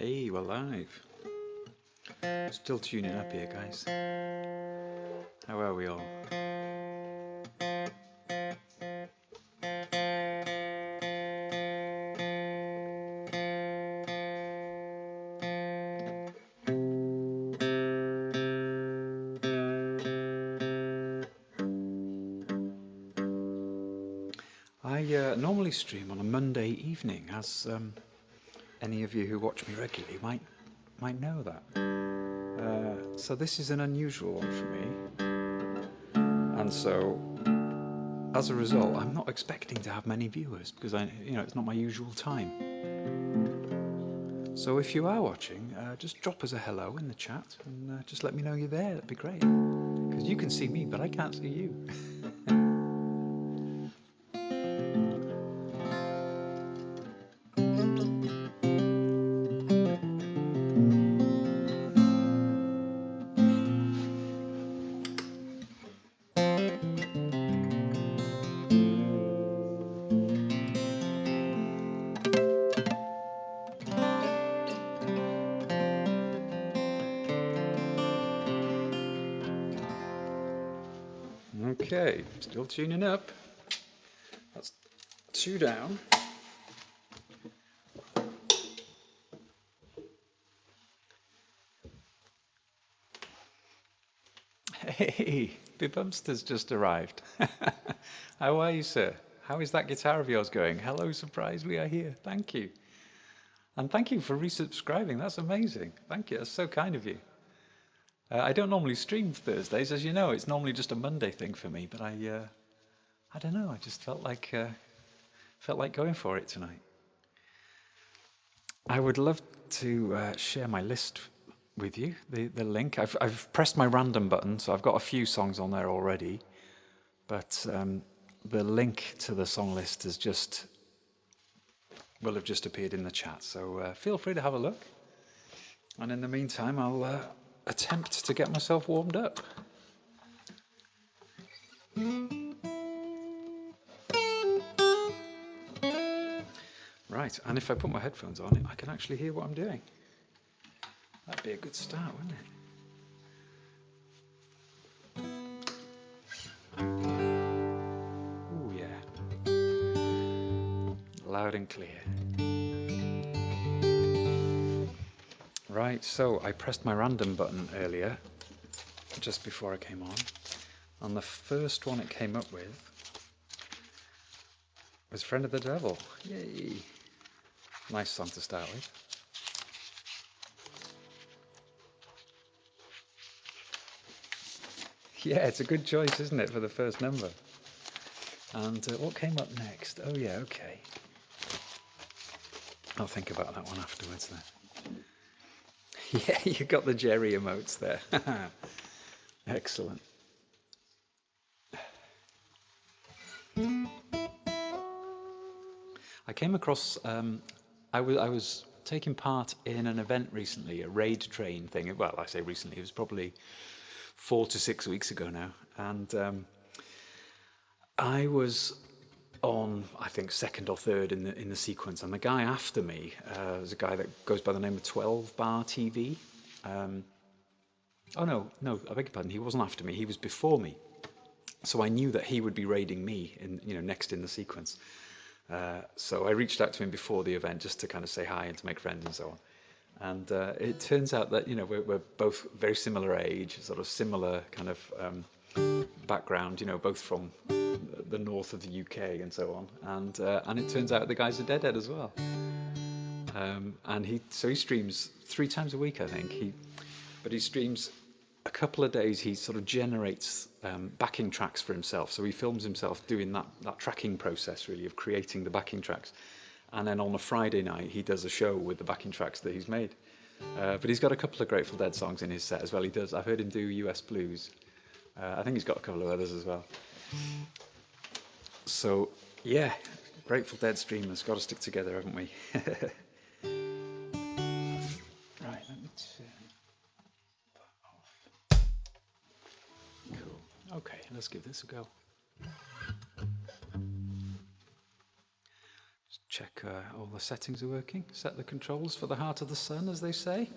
Hey, we're live. Still tuning up here, guys. How are we all? I normally stream on a Monday evening, as any of you who watch me regularly might know that. So this is an unusual one for me, and so as a result, I'm not expecting to have many viewers because it's not my usual time. So if you are watching, just drop us a hello in the chat and just let me know you're there. That'd be great, because you can see me, but I can't see you. Okay, still tuning up. That's 2 down. Hey, Bibumster's just arrived. How are you, sir? How is that guitar of yours going? Hello, surprise, we are here. Thank you. And thank you for resubscribing. That's amazing. Thank you. That's so kind of you. I don't normally stream Thursdays, as you know. It's normally just a Monday thing for me, but I don't know. I just felt like going for it tonight. I would love to share my list with you, the link. I've pressed my random button, so I've got a few songs on there already, but the link to the song list will have just appeared in the chat, so feel free to have a look. And in the meantime, I'll attempt to get myself warmed up. Right, and if I put my headphones on, I can actually hear what I'm doing. That'd be a good start, wouldn't it? Ooh, yeah. Loud and clear. Right, so I pressed my random button earlier, just before I came on, and the first one it came up with was Friend of the Devil. Yay! Nice song to start with. Yeah, it's a good choice, isn't it, for the first number? And what came up next? Oh yeah, okay. I'll think about that one afterwards then. Yeah, you got the Jerry emotes there. Excellent. I came across, I was taking part in an event recently, a raid train thing. Well, I say recently, it was probably 4 to 6 weeks ago now. And I was on, I think, second or third in the sequence, and the guy after me was a guy that goes by the name of 12 Bar TV. Oh no, I beg your pardon. He wasn't after me. He was before me, so I knew that he would be raiding me next in the sequence. So I reached out to him before the event just to kind of say hi and to make friends and so on. And it turns out that we're both very similar age, sort of similar kind of background. Both from the north of the UK and so on, and it turns out the guy's a deadhead as well. And he streams 3 times a week, I think. But he streams a couple of days. He sort of generates backing tracks for himself. So he films himself doing that tracking process, really, of creating the backing tracks. And then on a Friday night, he does a show with the backing tracks that he's made. But he's got a couple of Grateful Dead songs in his set as well. I've heard him do US Blues. I think he's got a couple of others as well. So, yeah, Grateful Dead streamers, got to stick together, haven't we? Right, let me turn that off. Cool. Okay, let's give this a go. Just check all the settings are working. Set the controls for the heart of the sun, as they say.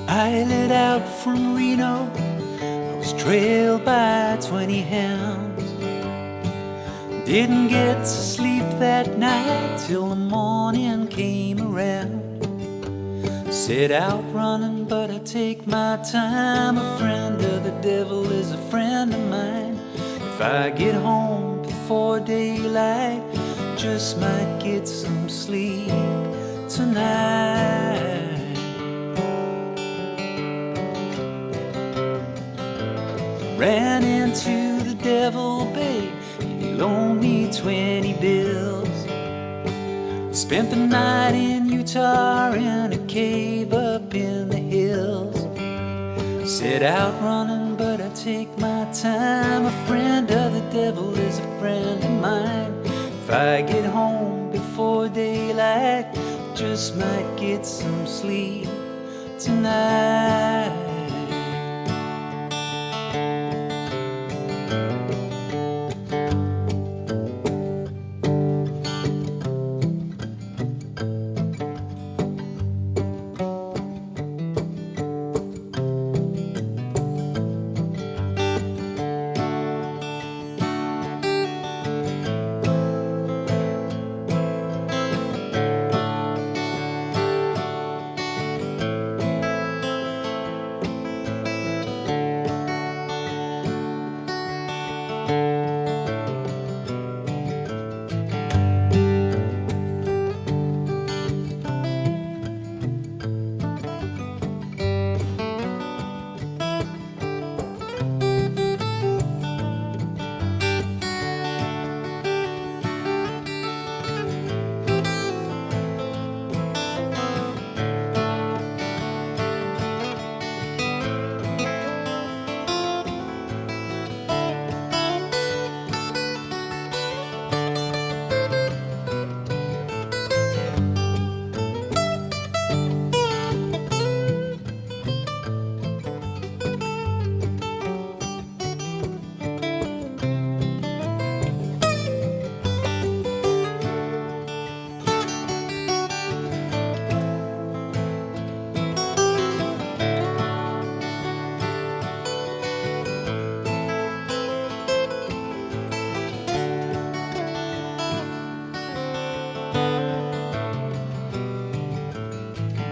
I lit out from Reno, I was trailed by 20 hounds. Didn't get to sleep that night till the morning came around. Set out running, but I take my time. A friend of the devil is a friend of mine. If I get home before daylight, just might get some sleep tonight. Ran into the devil, babe, and he loaned me 20 bills. Spent the night in Utah in a cave up in the hills. Set out running, but I take my time. A friend of the devil is a friend of mine. If I get home before daylight, just might get some sleep tonight.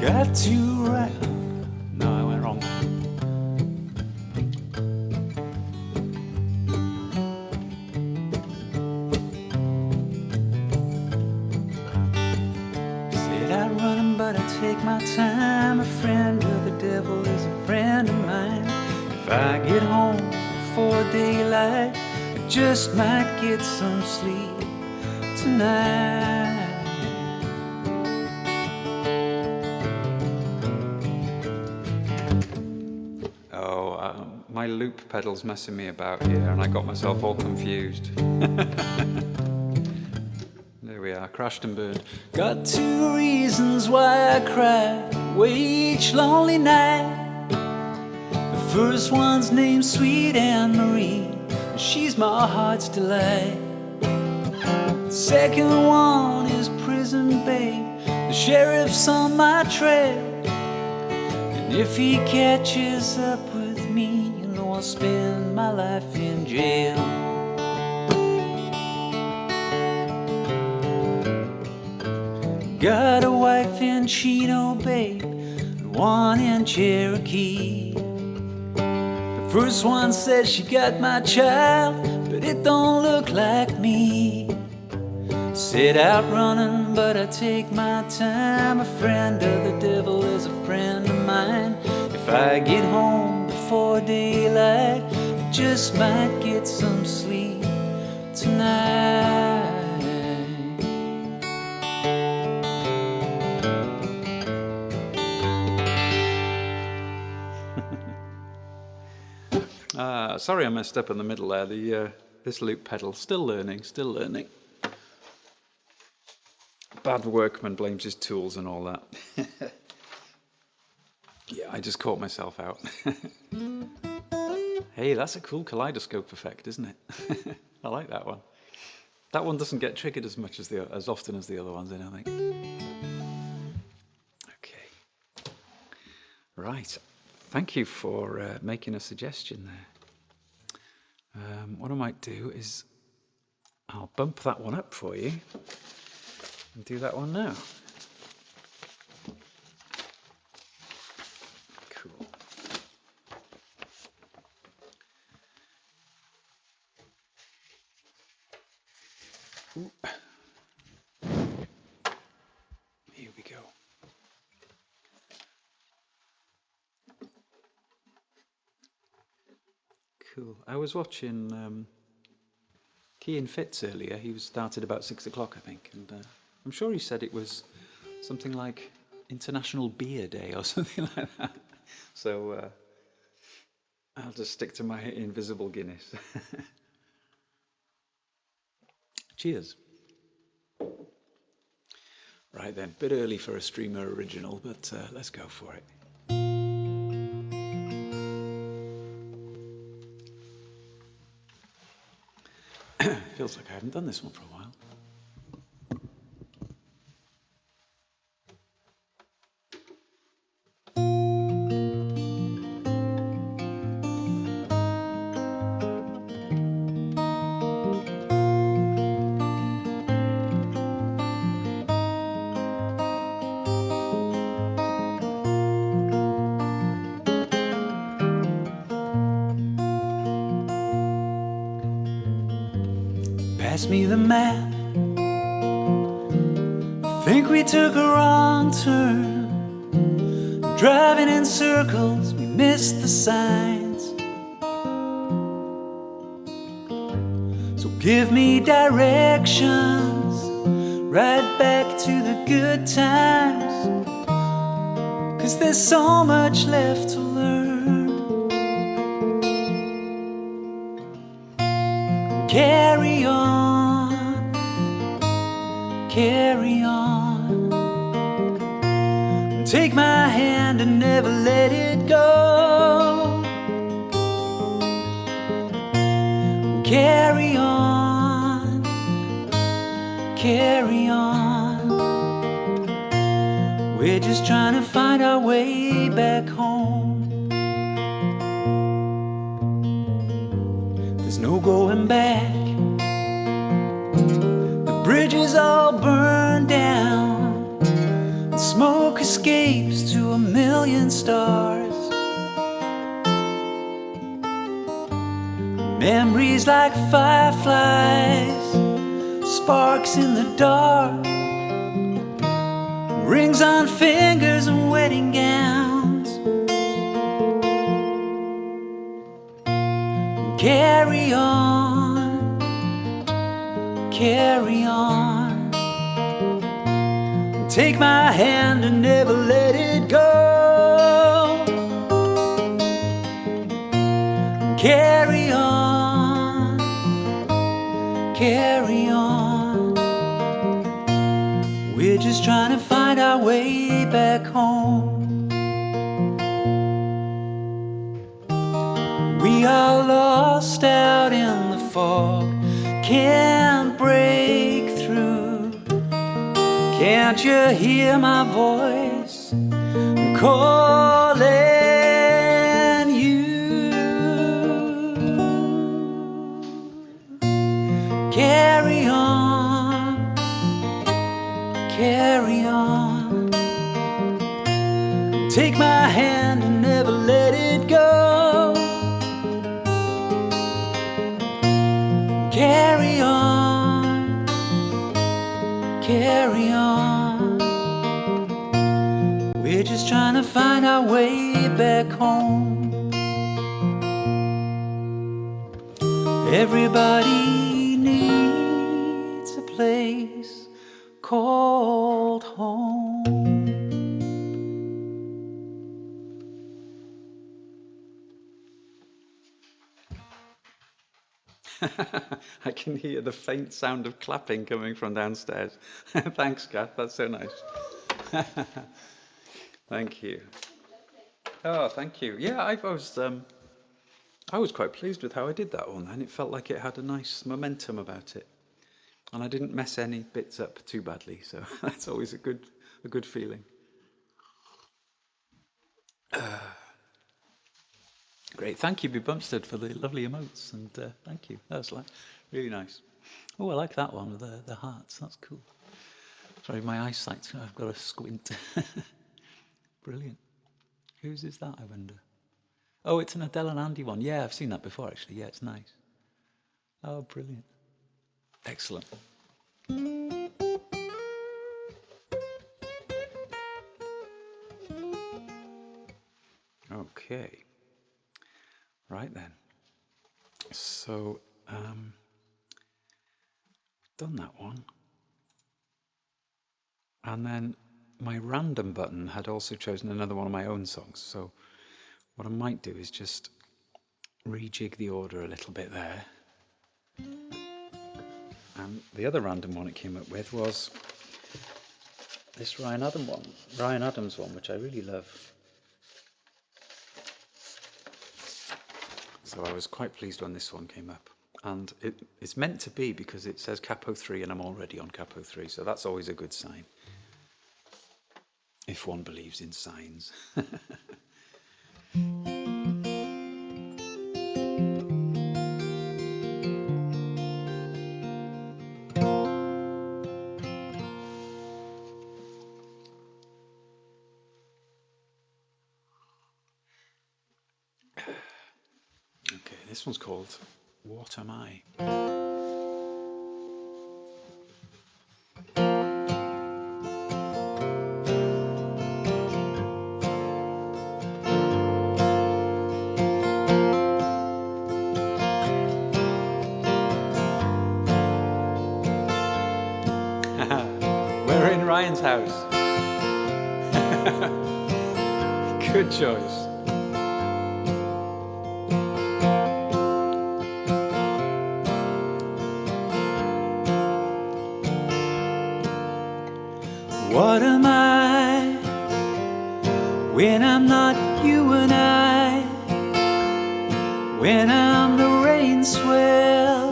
Got to right. No, I went wrong. Said I'm running, but I take my time. A friend of the devil is a friend of mine. If I get home before daylight, I just might get some sleep tonight. My loop pedal's messing me about here, and I got myself all confused. There we are, crashed and burned. Got 2 reasons why I cry away each lonely night. The first one's named Sweet Anne Marie, and she's my heart's delight. The second one is Prison Babe, the sheriff's on my trail. And if he catches up with me, I'll spend my life in jail. Got a wife in Chino, babe, and one in Cherokee. The first one says she got my child, but it don't look like me. Set out running, but I take my time. A friend of the devil is a friend of mine. If I get home before daylight, I just might get some sleep tonight. Sorry I messed up in the middle there. This loop pedal, still learning. bad workman blames his tools and all that. Yeah, I just caught myself out. Hey, that's a cool kaleidoscope effect, isn't it? I like that one. That one doesn't get triggered as much as often as the other ones, I think. Okay. Right. Thank you for making a suggestion there. What I might do is I'll bump that one up for you and do that one now. Cool. Ooh. Here we go. Cool. I was watching Kean Fitz earlier. He started about 6 o'clock, I think, and I'm sure he said it was something like International Beer Day or something like that. So I'll just stick to my invisible Guinness. Cheers. Right then, bit early for a streamer original, but let's go for it. Feels like I haven't done this one for a while. Pass me the map. Think we took a wrong turn. Driving in circles, we missed the signs. So give me directions, right back to the good times. 'Cause there's so much left to learn. Carry on, carry on. Take my hand and never let it go. Carry on, carry on. We're just trying to find our way back home. There's no going back. The bridge is all burned down. And smoke escapes to a million stars. Memories like fireflies, sparks in the dark. Rings on fingers and wedding gowns. Carry on, carry on. Take my hand and never let it go. Carry on, carry on. We're just trying to find our way back home. We are lost out in the fog, can't break through. Can't you hear my voice calling you? Carry on, carry on. Take my hand and never let it go. Carry on, carry on. We're just trying to find our way back home. Everybody needs a place called home. I can hear the faint sound of clapping coming from downstairs. Thanks, Kath. That's so nice. Thank you. Oh, thank you. Yeah, I was quite pleased with how I did that one, and it felt like it had a nice momentum about it, and I didn't mess any bits up too badly. So that's always a good feeling. Great, thank you, B. Bumstead, for the lovely emotes, and thank you. That was really nice. Oh, I like that one with the hearts. That's cool. Sorry, my eyesight. I've got to squint. Brilliant. Whose is that, I wonder? Oh, it's an Adele and Andy one. Yeah, I've seen that before, actually. Yeah, it's nice. Oh, brilliant. Excellent. Okay. Right then. So, done that one. And then my random button had also chosen another one of my own songs. So what I might do is just rejig the order a little bit there. And the other random one it came up with was this Ryan Adams one, which I really love. So I was quite pleased when this one came up. And it's meant to be because it says Capo 3 and I'm already on Capo 3, so that's always a good sign. If one believes in signs. Okay, this one's called What Am I? We're in Ryan's house. Good choice. What am I when I'm not you and I? When I'm the rain swell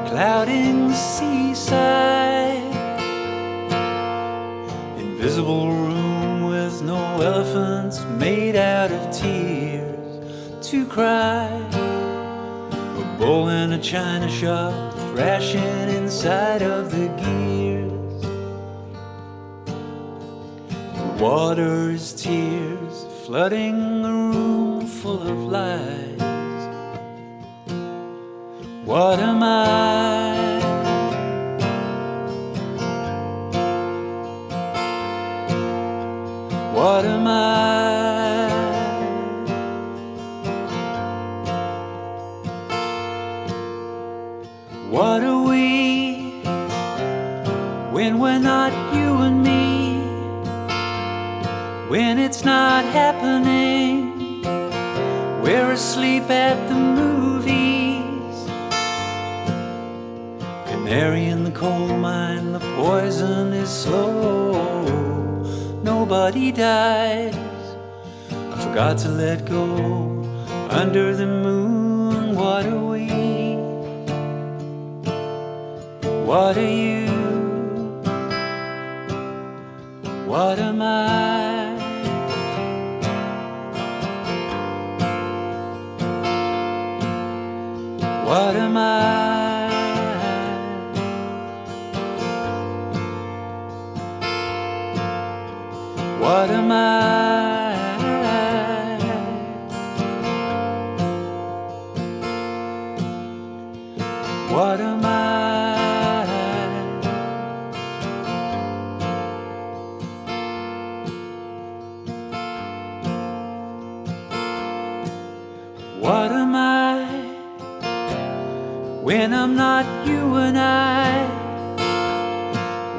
clouding the seaside, invisible room with no elephants made out of tears to cry, a bull in a china shop thrashing inside of the gears. Water is tears flooding a room full of lies. What am I? What am I? What are we when we're not you and me? When it's not happening, we're asleep at the movies. Canary in the coal mine, the poison is slow. Nobody dies. I forgot to let go. Under the moon, what are we? What are you? What am I? What am I? What am I? What am I? What am I when I'm not you and I?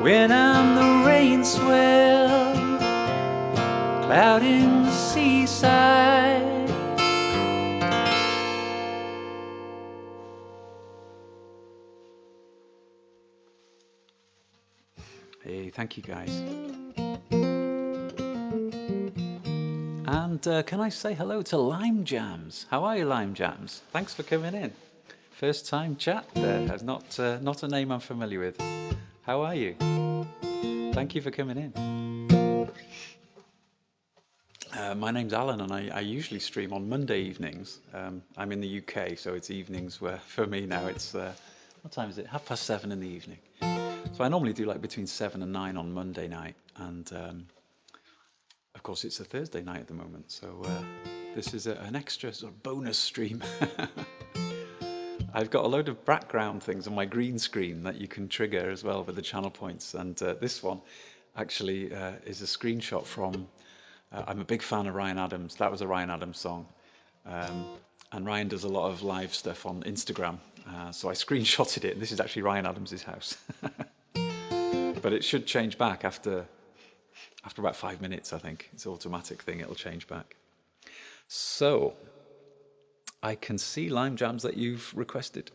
When I'm the rain swell clouding the seaside, Hey, thank you guys. And can I say hello to Lime Jams? How are you, Lime Jams? Thanks for coming in. First time chat there, not a name I'm familiar with. How are you? Thank you for coming in. My name's Alan, and I usually stream on Monday evenings. I'm in the UK, so it's evenings where, for me now, it's, what time is it? 7:30 in the evening. So I normally do like between 7 and 9 on Monday night, and of course it's a Thursday night at the moment, so this is an extra sort of bonus stream. I've got a load of background things on my green screen that you can trigger as well with the channel points, and this one actually is a screenshot from, I'm a big fan of Ryan Adams. That was a Ryan Adams song, and Ryan does a lot of live stuff on Instagram, so I screenshotted it, and this is actually Ryan Adams' house. But it should change back after about 5 minutes, I think. It's an automatic thing, it'll change back. So, I can see, Lime Jams, that you've requested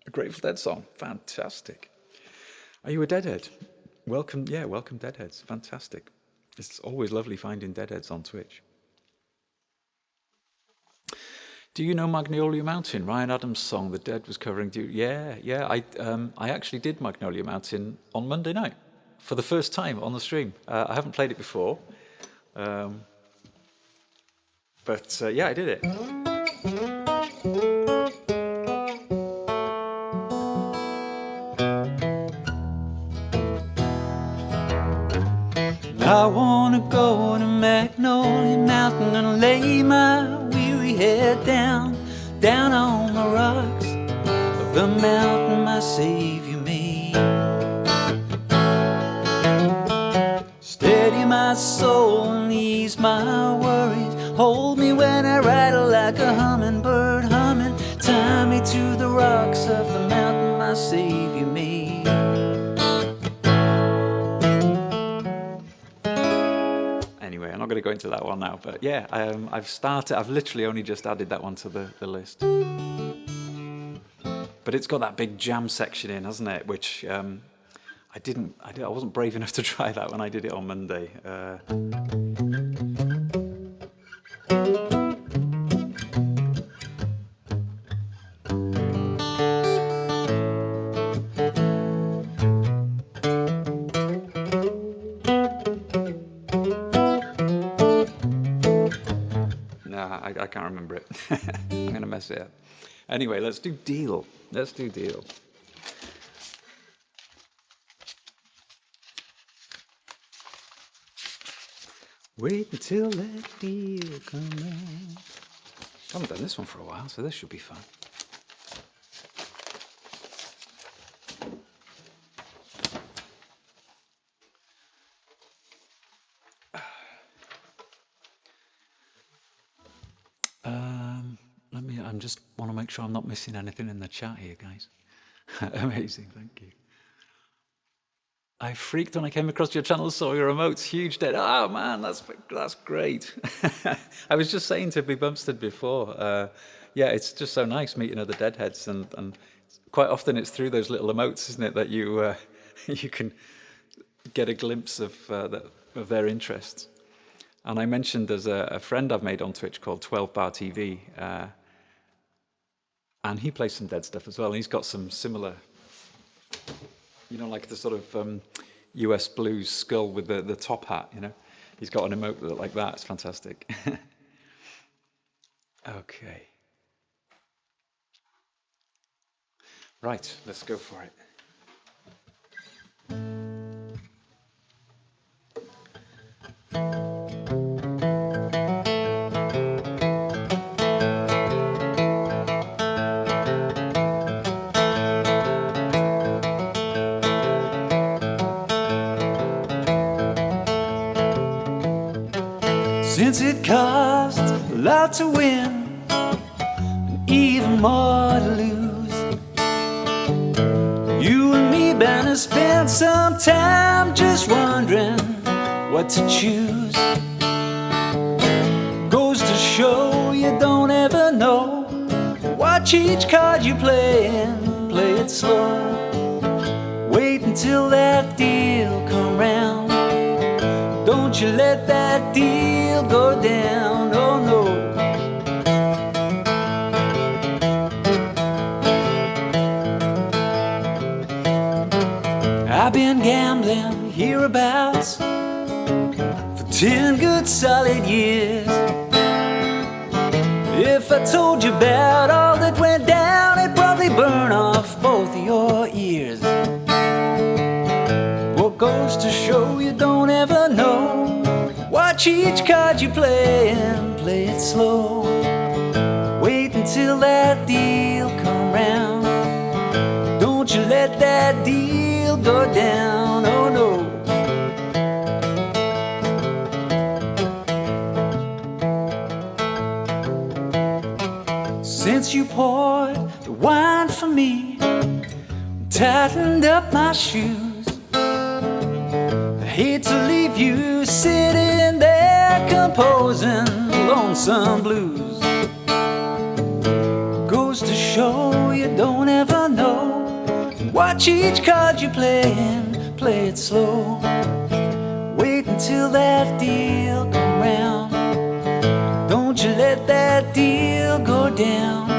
a Grateful Dead song. Fantastic. Are you a Deadhead? Welcome, yeah, welcome Deadheads. Fantastic. It's always lovely finding Deadheads on Twitch. Do you know Magnolia Mountain? Ryan Adams' song, The Dead was covering. Yeah. I actually did Magnolia Mountain on Monday night for the first time on the stream. I haven't played it before, but yeah, I did it. I wanna go to Magnolia Mountain and lay my weary head down on the rocks of the mountain my Savior made. Steady my soul and ease my worries. Hold me when I rattle like a hummingbird humming. Tie me to the rocks of the mountain my Savior made. Anyway, I'm not going to go into that one now, but yeah, I've literally only just added that one to the list. But it's got that big jam section in, hasn't it? Which I wasn't brave enough to try that when I did it on Monday. I can't remember it. I'm going to mess it up. Anyway, let's do Deal. Let's do Deal. Wait until that deal comes out. I haven't done this one for a while, so this should be fun. I just want to make sure I'm not missing anything in the chat here, guys. Amazing, thank you. I freaked when I came across your channel, saw your emotes, huge Dead. Oh man, that's great. I was just saying to B Bumstead before, yeah, it's just so nice meeting other Deadheads, and quite often it's through those little emotes, isn't it, that you you can get a glimpse of their interests. And I mentioned there's a friend I've made on Twitch called 12 Bar TV, and he plays some Dead stuff as well, and he's got some similar, you know, like the sort of US blues skull with the top hat, you know. He's got an emote like that. It's fantastic. Okay. Right, let's go for it. Since it costs a lot to win and even more to lose, you and me bound to spend some time just wondering what to choose. Goes to show you don't ever know. Watch each card you play and play it slow. Wait until that deal comes Don't you let that deal go down, oh no. I've been gambling hereabouts for 10 good solid years. If I told you about all that went down, it'd probably burn off both of your ears. What goes to show you don't ever know. Watch each card you play and play it slow. Wait until that deal come round. Don't you let that deal go down, oh no. Since you poured the wine for me, tightened up my shoes, I hate to leave you sitting there composing lonesome blues. Goes to show you don't ever know. Watch each card you play and play it slow. Wait until that deal come round. Don't you let that deal go down.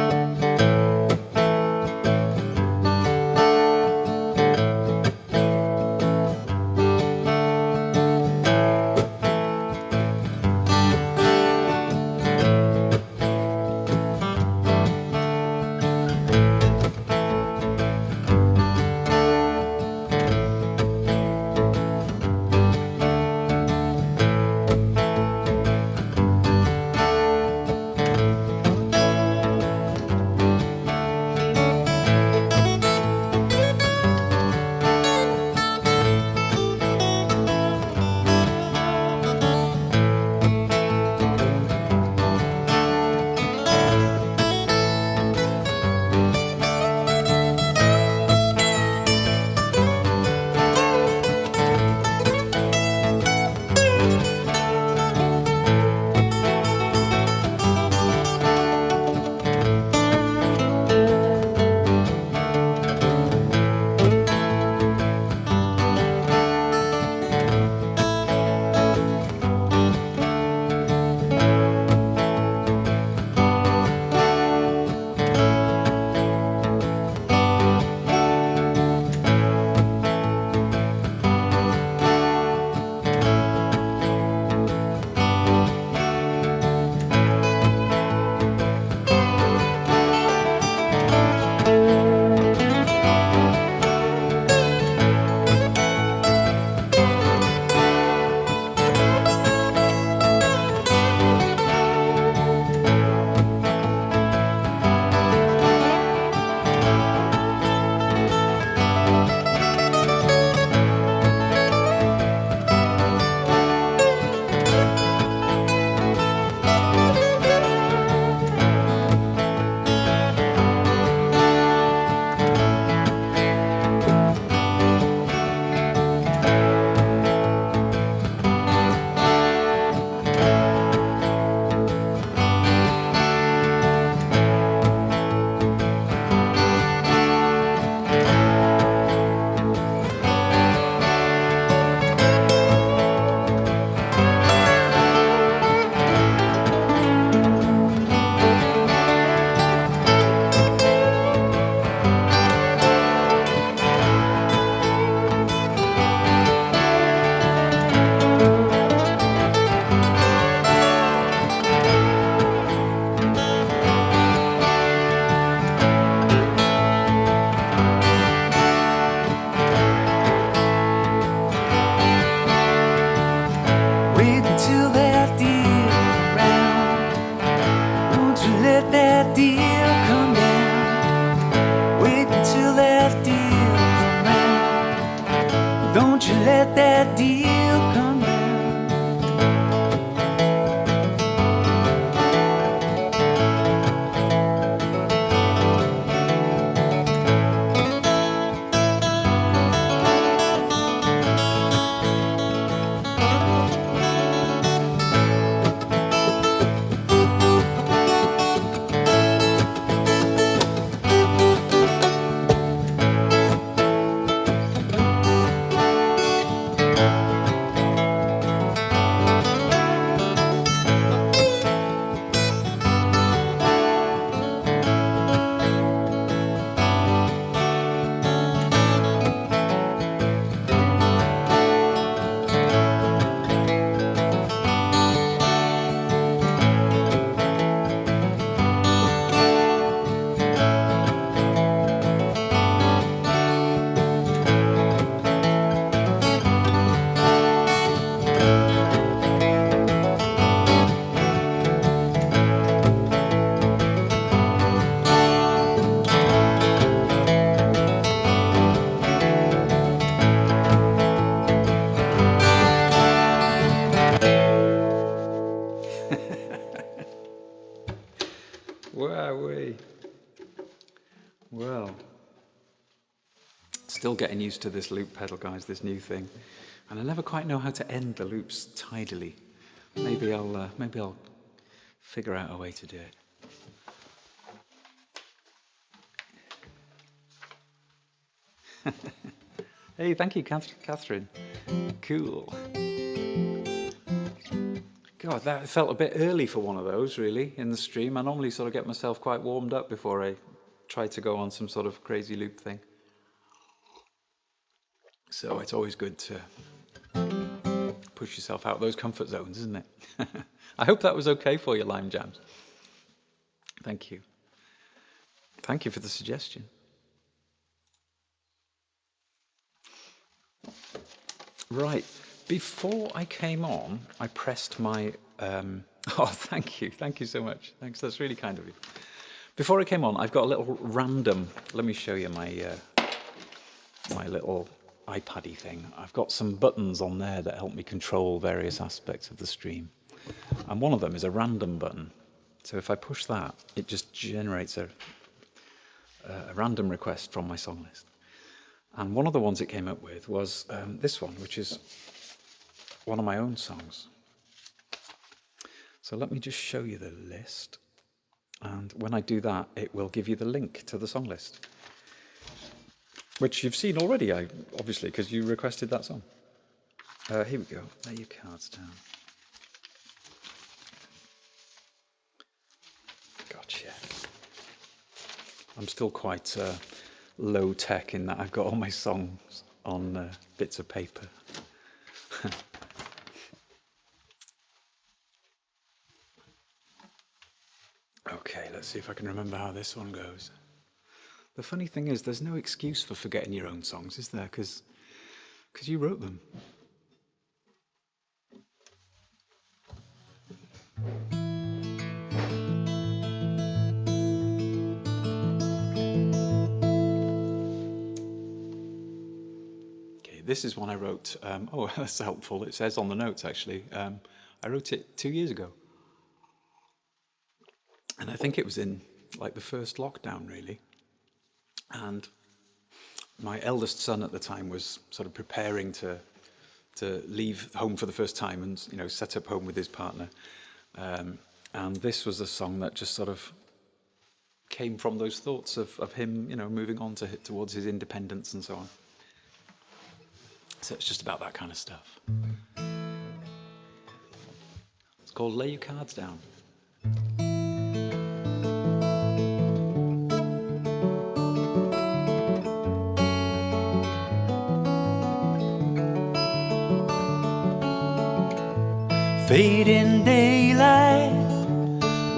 Don't you let that deal come down. Well, still getting used to this loop pedal, guys, this new thing. And I never quite know how to end the loops tidily. Maybe I'll figure out a way to do it. Hey, thank you, Catherine. Cool. God, that felt a bit early for one of those, really, in the stream. I normally sort of get myself quite warmed up before I try to go on some sort of crazy loop thing. So it's always good to push yourself out of those comfort zones, isn't it? I hope that was okay for you, Lime Jams. Thank you. Thank you for the suggestion. Right, before I came on, I pressed my... oh, thank you so much. Thanks, that's really kind of you. Before I came on, I've got a little random... Let me show you my my little iPad-y thing. I've got some buttons on there that help me control various aspects of the stream. And one of them is a random button. So if I push that, it just generates a random request from my song list. And one of the ones it came up with was this one, which is one of my own songs. So let me just show you the list. And when I do that, it will give you the link to the song list, which you've seen already, obviously, because you requested that song. Here we go. Lay your cards down. Gotcha. I'm still quite... low tech in that I've got all my songs on bits of paper. Okay, let's see if I can remember how this one goes. The funny thing is, there's no excuse for forgetting your own songs, is there? Because you wrote them. This is one I wrote, oh, that's helpful. It says on the notes, actually. I wrote it 2 years ago. And I think it was in, like, the first lockdown, really. And my eldest son at the time was sort of preparing to leave home for the first time and, you know, set up home with his partner. And this was a song that just sort of came from those thoughts of him, you know, moving on towards his independence and so on. So it's just about that kind of stuff. It's called Lay Your Cards Down. Fading daylight,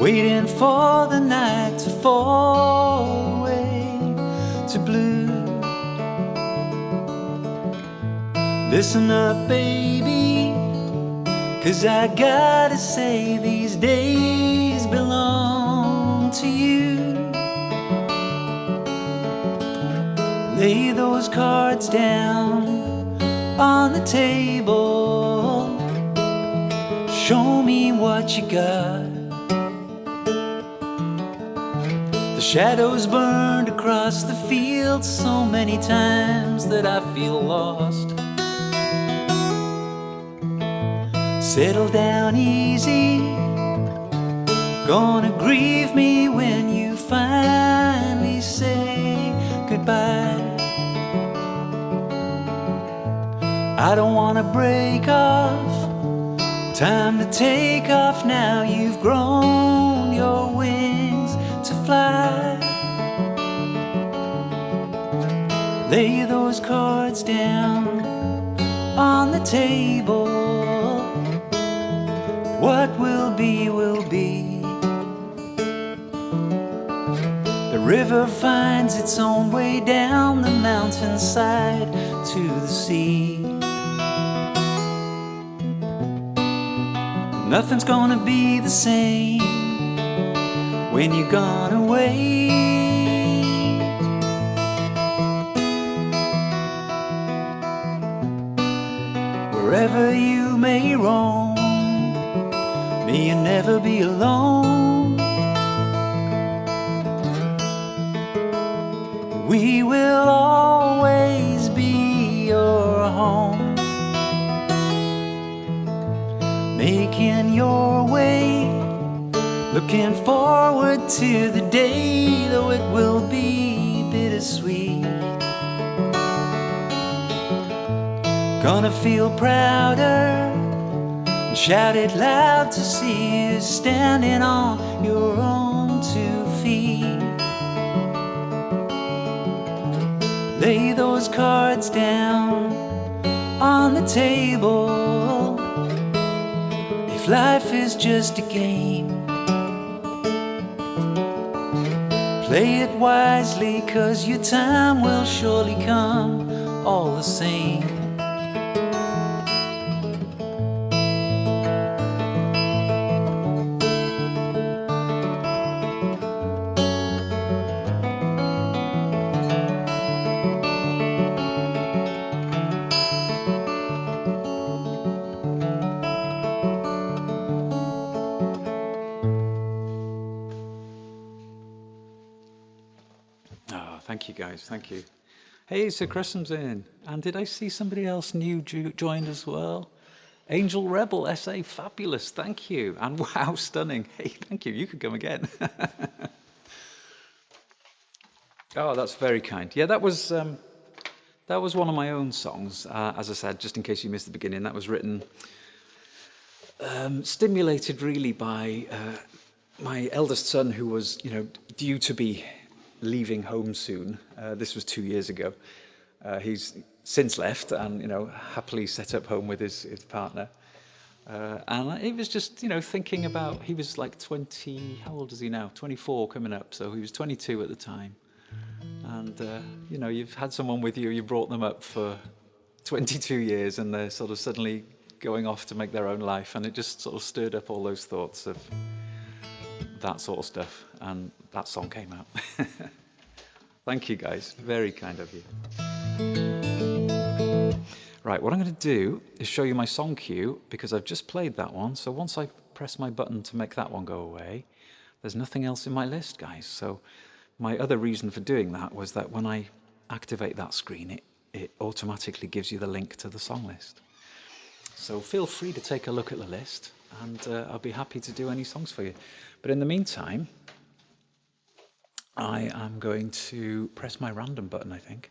waiting for the night to fall away to blue. Listen up, baby, 'cause I gotta say these days belong to you. Lay those cards down on the table. Show me what you got. The shadows burned across the field so many times that I feel lost. Settle down easy, gonna grieve me when you finally say goodbye. I don't wanna break off, time to take off now. You've grown your wings to fly. Lay those cards down on the table. What will be, will be. The river finds its own way down the mountainside to the sea. Nothing's gonna be the same when you're gone away. Wherever you may roam, may you never be alone. we will always be your home. Making your way, looking forward to the day, though it will be bittersweet. Gonna feel prouder and shout it loud to see you standing on your own 2 feet. Lay those cards down on the table. If life is just a game, play it wisely, 'cause your time will surely come all the same. Thank you, guys. Thank you. Hey, Sir Cressam's in. And did I see somebody else new joined as well? Angel Rebel SA, fabulous. Thank you. And wow, stunning. Hey, thank you. You could come again. Oh, that's very kind. Yeah, that was one of my own songs. As I said, just in case you missed the beginning, that was written, stimulated really by my eldest son, who was, due to be leaving home soon. This was 2 years ago. He's since left and, happily set up home with his partner. And he was just, thinking about, he was like 20, how old is he now? 24 coming up. So he was 22 at the time. And, you've had someone with you, you brought them up for 22 years and they're sort of suddenly going off to make their own life. And it just sort of stirred up all those thoughts of that sort of stuff. And that song came out. Thank you, guys. Very kind of you. Right, what I'm going to do is show you my song cue, because I've just played that one. So once I press my button to make that one go away, there's nothing else in my list, guys. So my other reason for doing that was that when I activate that screen, it automatically gives you the link to the song list. So feel free to take a look at the list, and I'll be happy to do any songs for you. But in the meantime, I am going to press my random button, I think.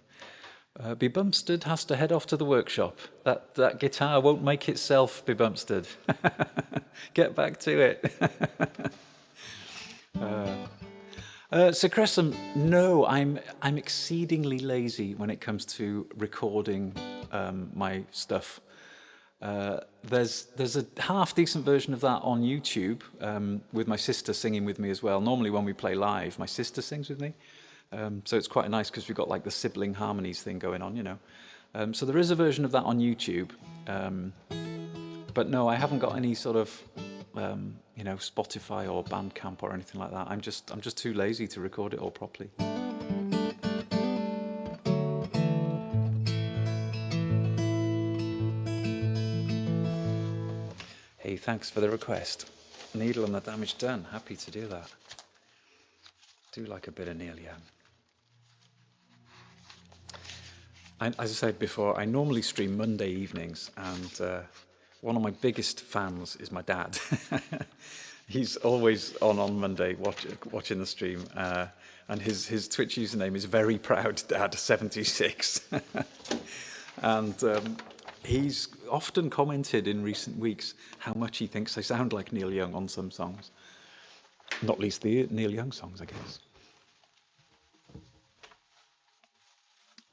Be Bumstead has to head off to the workshop. That guitar won't make itself, Be Bumstead. Get back to it. Sir Cressam, no, I'm exceedingly lazy when it comes to recording my stuff. There's a half-decent version of that on YouTube with my sister singing with me as well. Normally when we play live, my sister sings with me. So it's quite nice because we've got like the sibling harmonies thing going on, So there is a version of that on YouTube. But no, I haven't got any sort of, Spotify or Bandcamp or anything like that. I'm just too lazy to record it all properly. Hey, thanks for the request. Needle and the Damage Done. Happy to do that. Do like a bit of Neil Young. As I said before, I normally stream Monday evenings, and one of my biggest fans is my dad. He's always on Monday watching the stream, and his Twitch username is Very Proud Dad 76. And he's often commented in recent weeks how much he thinks I sound like Neil Young on some songs. Not least the Neil Young songs, I guess.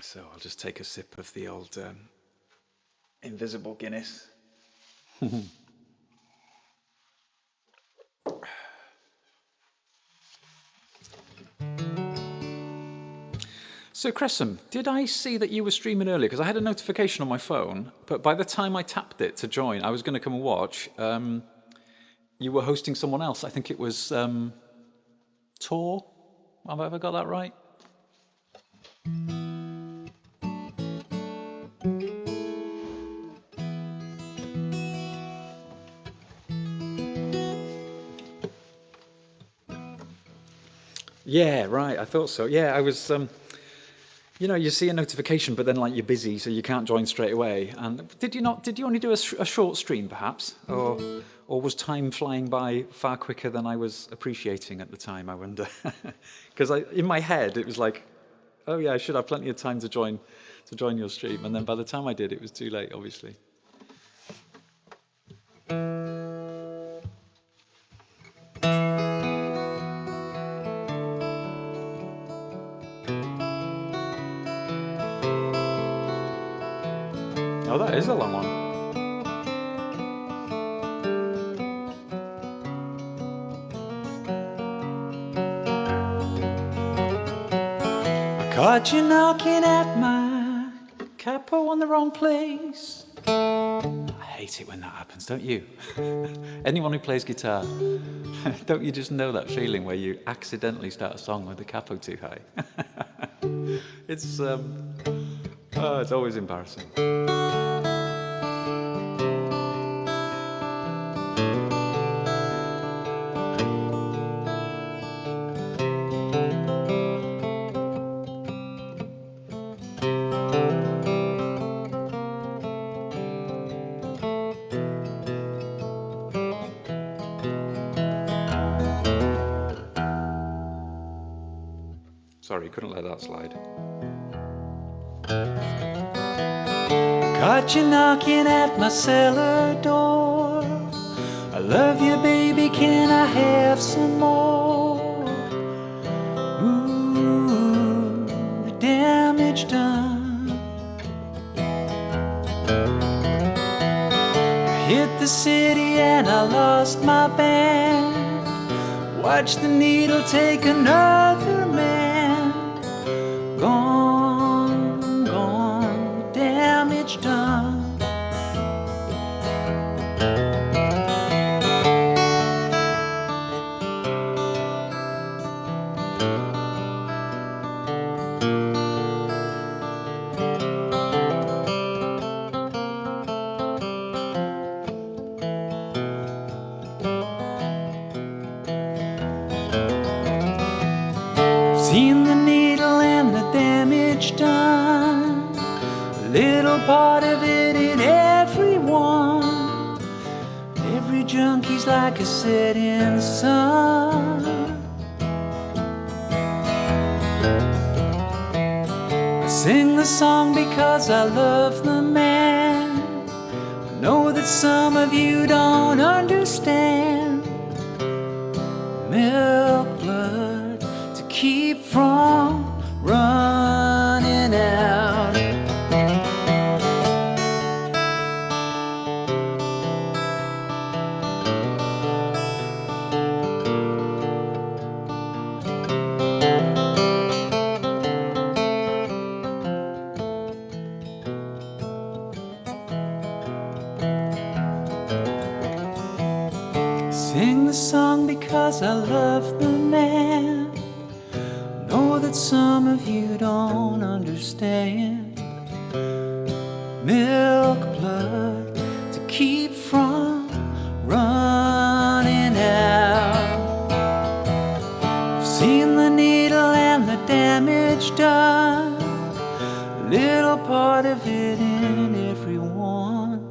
So I'll just take a sip of the old Invisible Guinness. So Cressam, did I see that you were streaming earlier? Because I had a notification on my phone, but by the time I tapped it to join, I was going to come and watch. You were hosting someone else. I think it was Tor. Have I ever got that right? Yeah, right. I thought so. Yeah, I was. You know, you see a notification, but then like you're busy, so you can't join straight away. And did you not? Did you only do a short stream, perhaps, or was time flying by far quicker than I was appreciating at the time? I wonder, because in my head it was like, oh yeah, I should have plenty of time to join your stream, and then by the time I did, it was too late, obviously. Oh, that is a long one. I caught you knocking at my capo on the wrong place. I hate it when that happens, don't you? Anyone who plays guitar, don't you just know that feeling where you accidentally start a song with the capo too high? It's always embarrassing. Sorry, couldn't let that slide. Caught you knocking at my cellar door. I love you, baby, can I have some more? Ooh, the damage done. I hit the city and I lost my band. Watch the needle take another man. Gone, gone, damage done. Seen the needle and the damage done. A little part of it in everyone. Every junkie's like a setting sun. I sing the song because I love the man. I know that some of you don't understand. Milk blood to keep from running out. Sing the song because I love the man. Know that some of you don't understand. Milk blood to keep from running out. I've seen the needle and the damage done. A little part of it in everyone.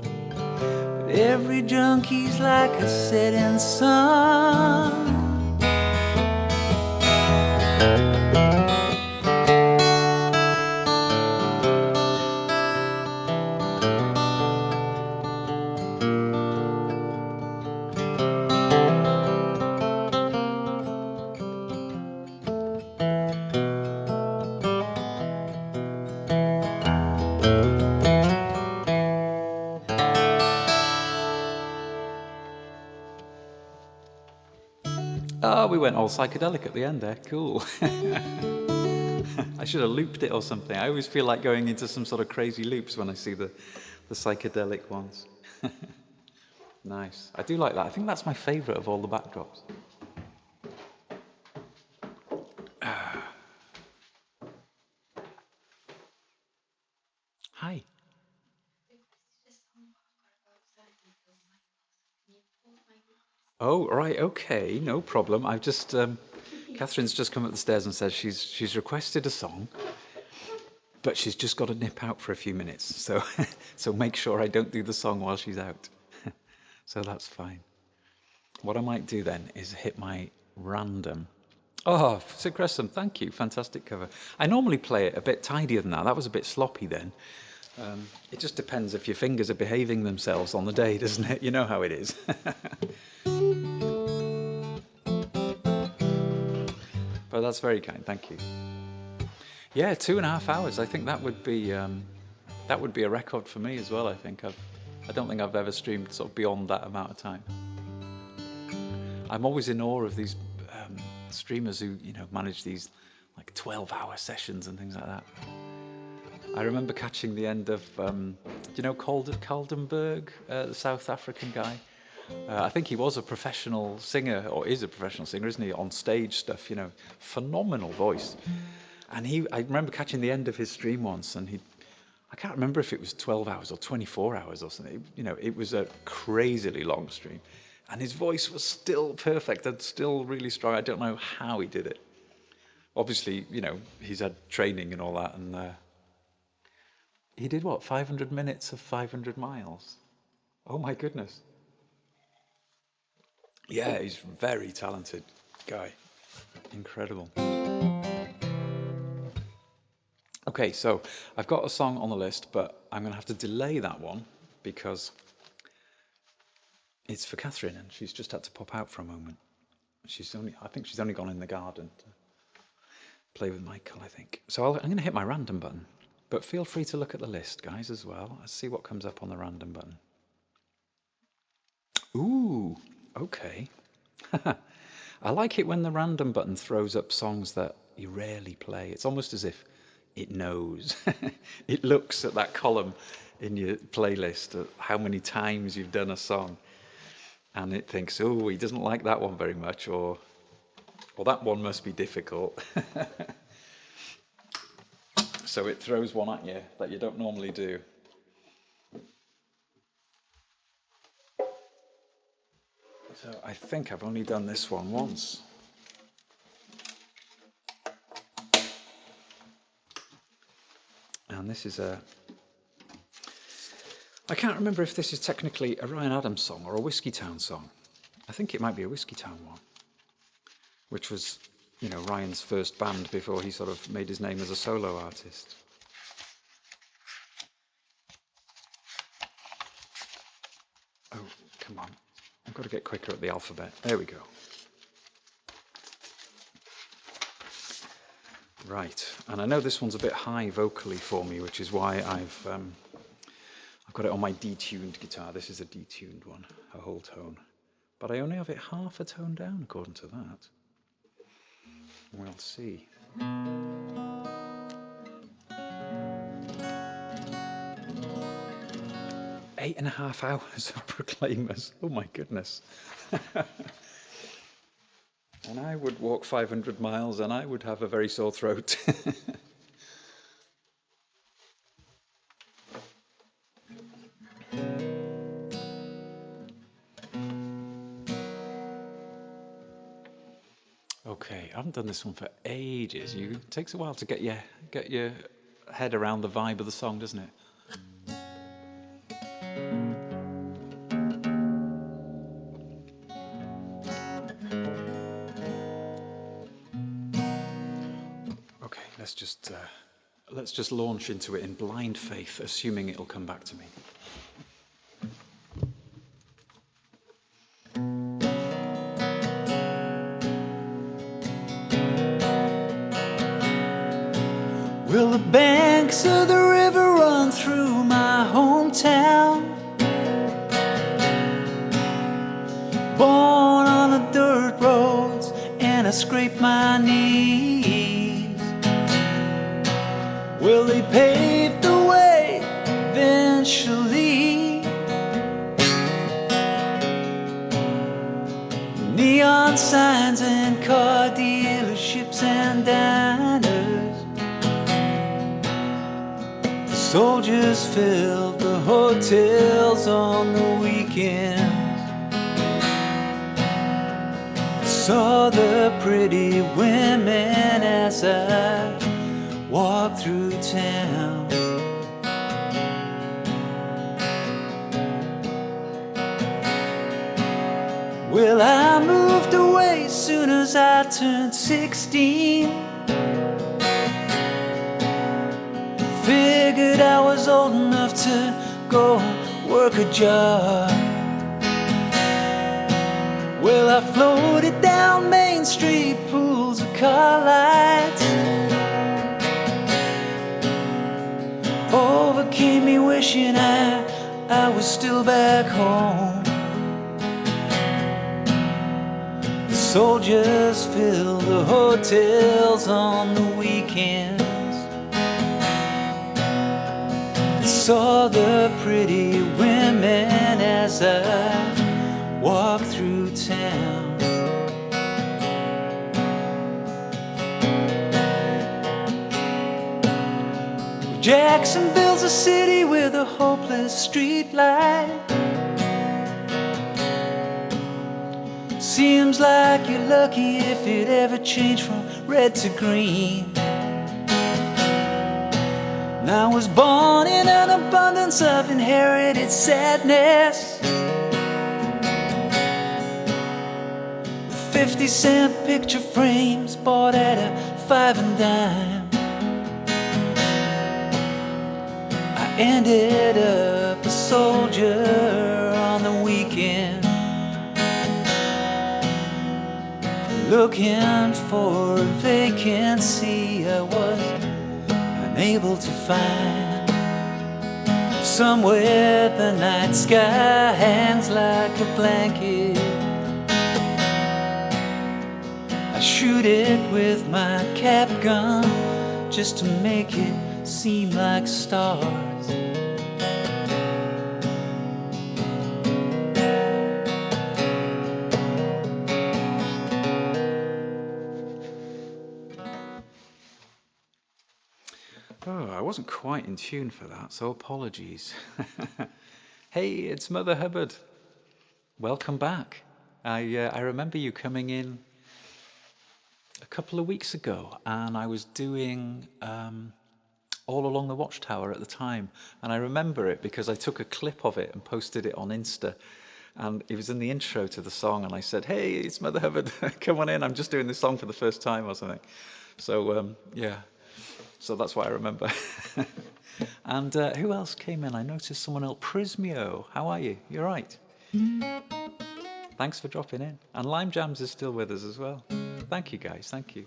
But every junkie's like a setting sun. Oh, we went all psychedelic at the end there. Cool. I should have looped it or something. I always feel like going into some sort of crazy loops when I see the psychedelic ones. Nice. I do like that. I think that's my favorite of all the backdrops. Hi. Oh, right, okay, no problem. I've just, Catherine's just come up the stairs and said she's requested a song. but she's just got to nip out for a few minutes. So, so make sure I don't do the song while she's out. So that's fine. What I might do then is hit my random. Oh, Sid Gresham, thank you. Fantastic cover. I normally play it a bit tidier than that. That was a bit sloppy then. It just depends if your fingers are behaving themselves on the day, doesn't it? You know how it is. But that's very kind, thank you. Yeah, 2.5 hours. I think that would be a record for me as well. I don't think I've ever streamed sort of beyond that amount of time. I'm always in awe of these streamers who manage these like 12-hour sessions and things like that. I remember catching the end of Kaldenberg, the South African guy. I think he was a professional singer, or is a professional singer, isn't he? On stage stuff, phenomenal voice. And I remember catching the end of his stream once, and I can't remember if it was 12 hours or 24 hours or something. It was a crazily long stream. And his voice was still perfect and still really strong. I don't know how he did it. Obviously, he's had training and all that. And he did 500 minutes of 500 miles? Oh my goodness. Yeah, he's a very talented guy. Incredible. Okay, so I've got a song on the list, but I'm going to have to delay that one because it's for Catherine, and she's just had to pop out for a moment. I think she's only gone in the garden to play with Michael, I think. So I'm going to hit my random button, but feel free to look at the list, guys, as well. Let's see what comes up on the random button. Ooh, okay. I like it when the random button throws up songs that you rarely play. It's almost as if it knows. It looks at that column in your playlist, how many times you've done a song, and it thinks, oh, he doesn't like that one very much, or that one must be difficult. So it throws one at you that you don't normally do. So I think I've only done this one once. And this is I can't remember if this is technically a Ryan Adams song or a Whiskey Town song. I think it might be a Whiskey Town one, which was, Ryan's first band before he sort of made his name as a solo artist. Oh, come on. I've got to get quicker at the alphabet. There we go. Right, and I know this one's a bit high vocally for me, which is why I've got it on my detuned guitar. This is a detuned one, a whole tone. But I only have it half a tone down, according to that. We'll see. 8.5 hours of Proclaimers. Oh my goodness. And I would walk 500 miles and I would have a very sore throat. Okay, I haven't done this one for ages. It takes a while to get your head around the vibe of the song, doesn't it? Okay, let's just launch into it in blind faith, assuming it'll come back to me. Will the banks of the river run through my hometown? Born on the dirt roads and I scrape my knees. Will they pave the way eventually? Neon signs and car dealerships and diners. Soldiers filled the hotels on the weekends. Saw the pretty women as I walk through town. Well, I moved away soon as I turned 16. Figured I was old enough to go work a job. Well, I floated down Main Street, pools of car lights overcame me wishing I was still back home. The soldiers fill the hotels on the weekends. I saw the pretty women as I walked through town. Jacksonville's a city with a hopeless street light. Seems like you're lucky if it ever changed from red to green. And I was born in an abundance of inherited sadness. 50-cent picture frames bought at a 5 and dime. I ended up a soldier on the weekend, looking for a vacancy I was unable to find. Somewhere the night sky hangs like a blanket. I shoot it with my cap gun just to make it seem like stars. Oh, I wasn't quite in tune for that, so apologies. Hey, it's Mother Hubbard. Welcome back. I remember you coming in a couple of weeks ago, and I was doing All Along the Watchtower at the time, and I remember it because I took a clip of it and posted it on Insta, and it was in the intro to the song, and I said, hey, it's Mother Hubbard, come on in, I'm just doing this song for the first time or something. So, yeah, so that's what I remember. And who else came in? I noticed someone else, Prismio, how are you? You all right? Thanks for dropping in. And Lime Jams is still with us as well. Thank you, guys. Thank you.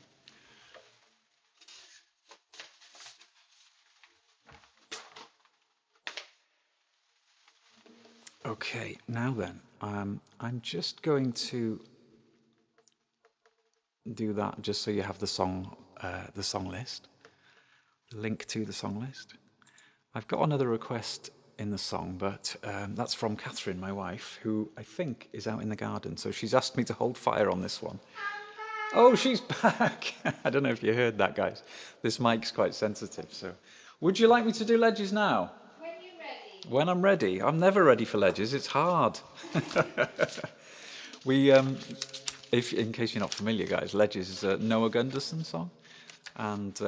Okay, now then, I'm just going to do that just so you have the song list, the link to the song list. I've got another request in the song, but that's from Catherine, my wife, who I think is out in the garden. So she's asked me to hold fire on this one. Oh, she's back. I don't know if you heard that, guys. This mic's quite sensitive. So would you like me to do Ledges now? When you're ready. When I'm ready. I'm never ready for Ledges. It's hard. In case you're not familiar, guys, Ledges is a Noah Gunderson song. And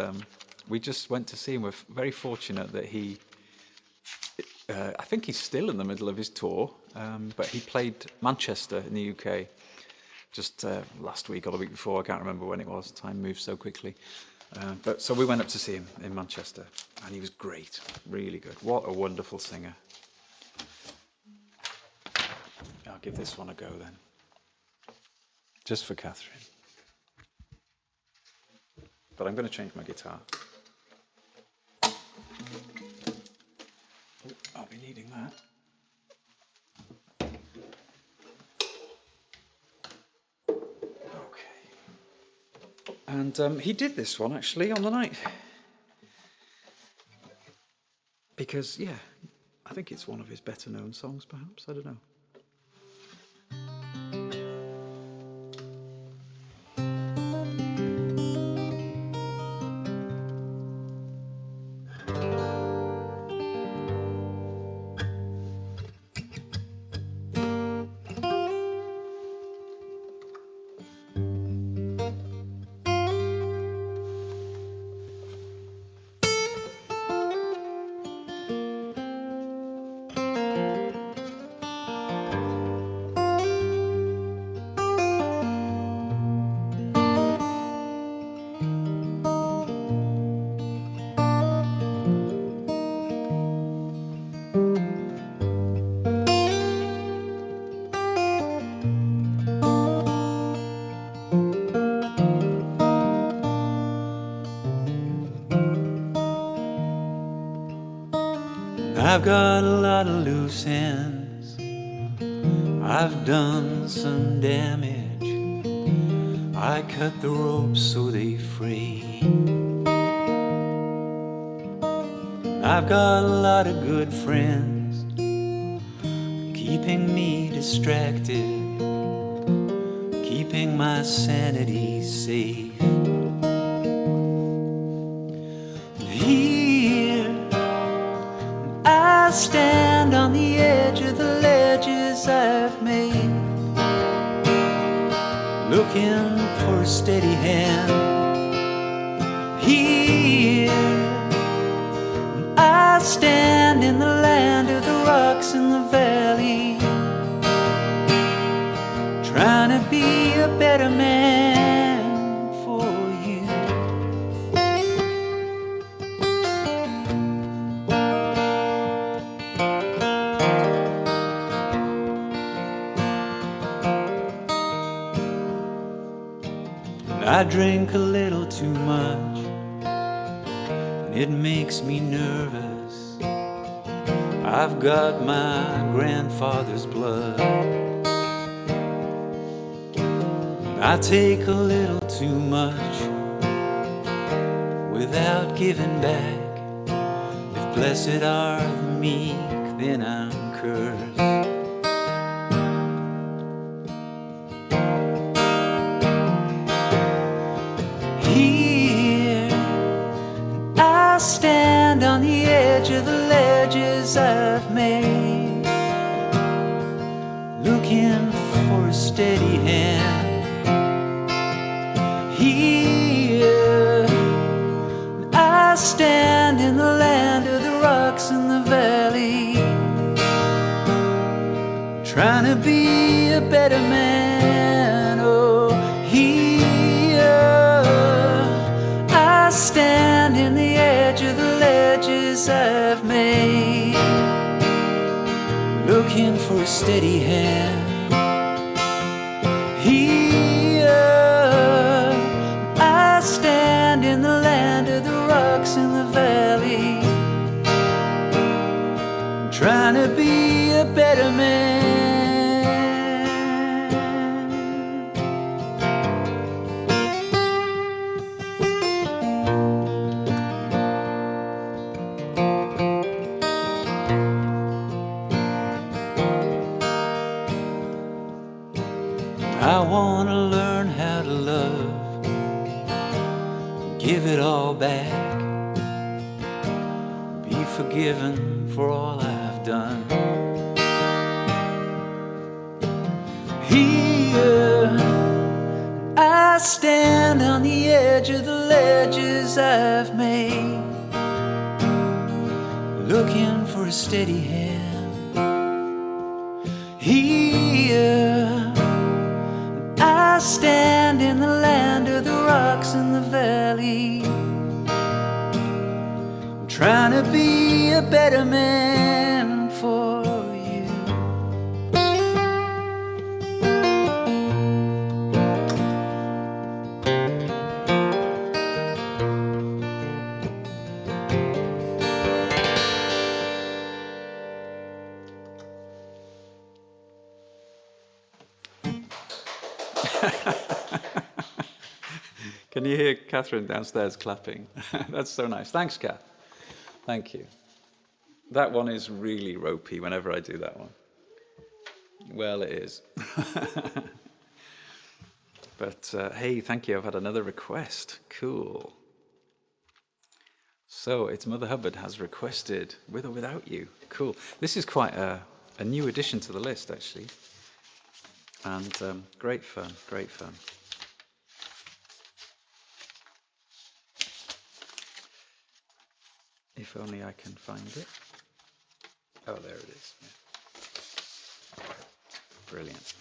we just went to see him. We're very fortunate that he... I think he's still in the middle of his tour, but he played Manchester in the UK just last week or the week before. I can't remember when it was. Time moves so quickly. But so we went up to see him in Manchester, and he was great, really good. What a wonderful singer. I'll give this one a go then, just for Catherine. But I'm going to change my guitar. I'll be needing that. Okay. And he did this one actually on the night. Because, yeah, I think it's one of his better known songs perhaps, I don't know. I've got a lot of loose ends. I've done some damage. I cut the ropes so they fray. I've got a lot of good friends keeping me distracted, keeping my sanity safe. Here I stand on the edge of the ledges I've made, looking for a steady hand. Here I stand in the land of the rocks in the valley, trying to be a better man for you. I drink a little too much, and it makes me nervous. I've got my grandfather's blood. I take a little too much without giving back. If blessed are the meek, then I'm cursed. Here I stand on the edge of the ledges I've made, looking for a steady hand. Here I stand in the land of the rocks in the valley, trying to be a better man. Oh, here I stand in the edge of the ledges I've made, looking for a steady hand. Here I stand in the land of the rocks in the valley, trying to be a better man. I want to learn how to love, give it all back, be forgiven for all I've done. Here I stand on the edge of the ledges I've made, looking for a steady hand. Here I stand in the land of the rocks in the valley, trying to be a better man for you. Can you hear Catherine downstairs clapping? That's so nice. Thanks, Kath. Thank you. That one is really ropey whenever I do that one. Well, it is. But hey, thank you. I've had another request. Cool. So it's Mother Hubbard has requested With or Without You. Cool. This is quite a new addition to the list, actually. And great fun, great fun. If only I can find it. Oh, there it is. Yeah. Brilliant.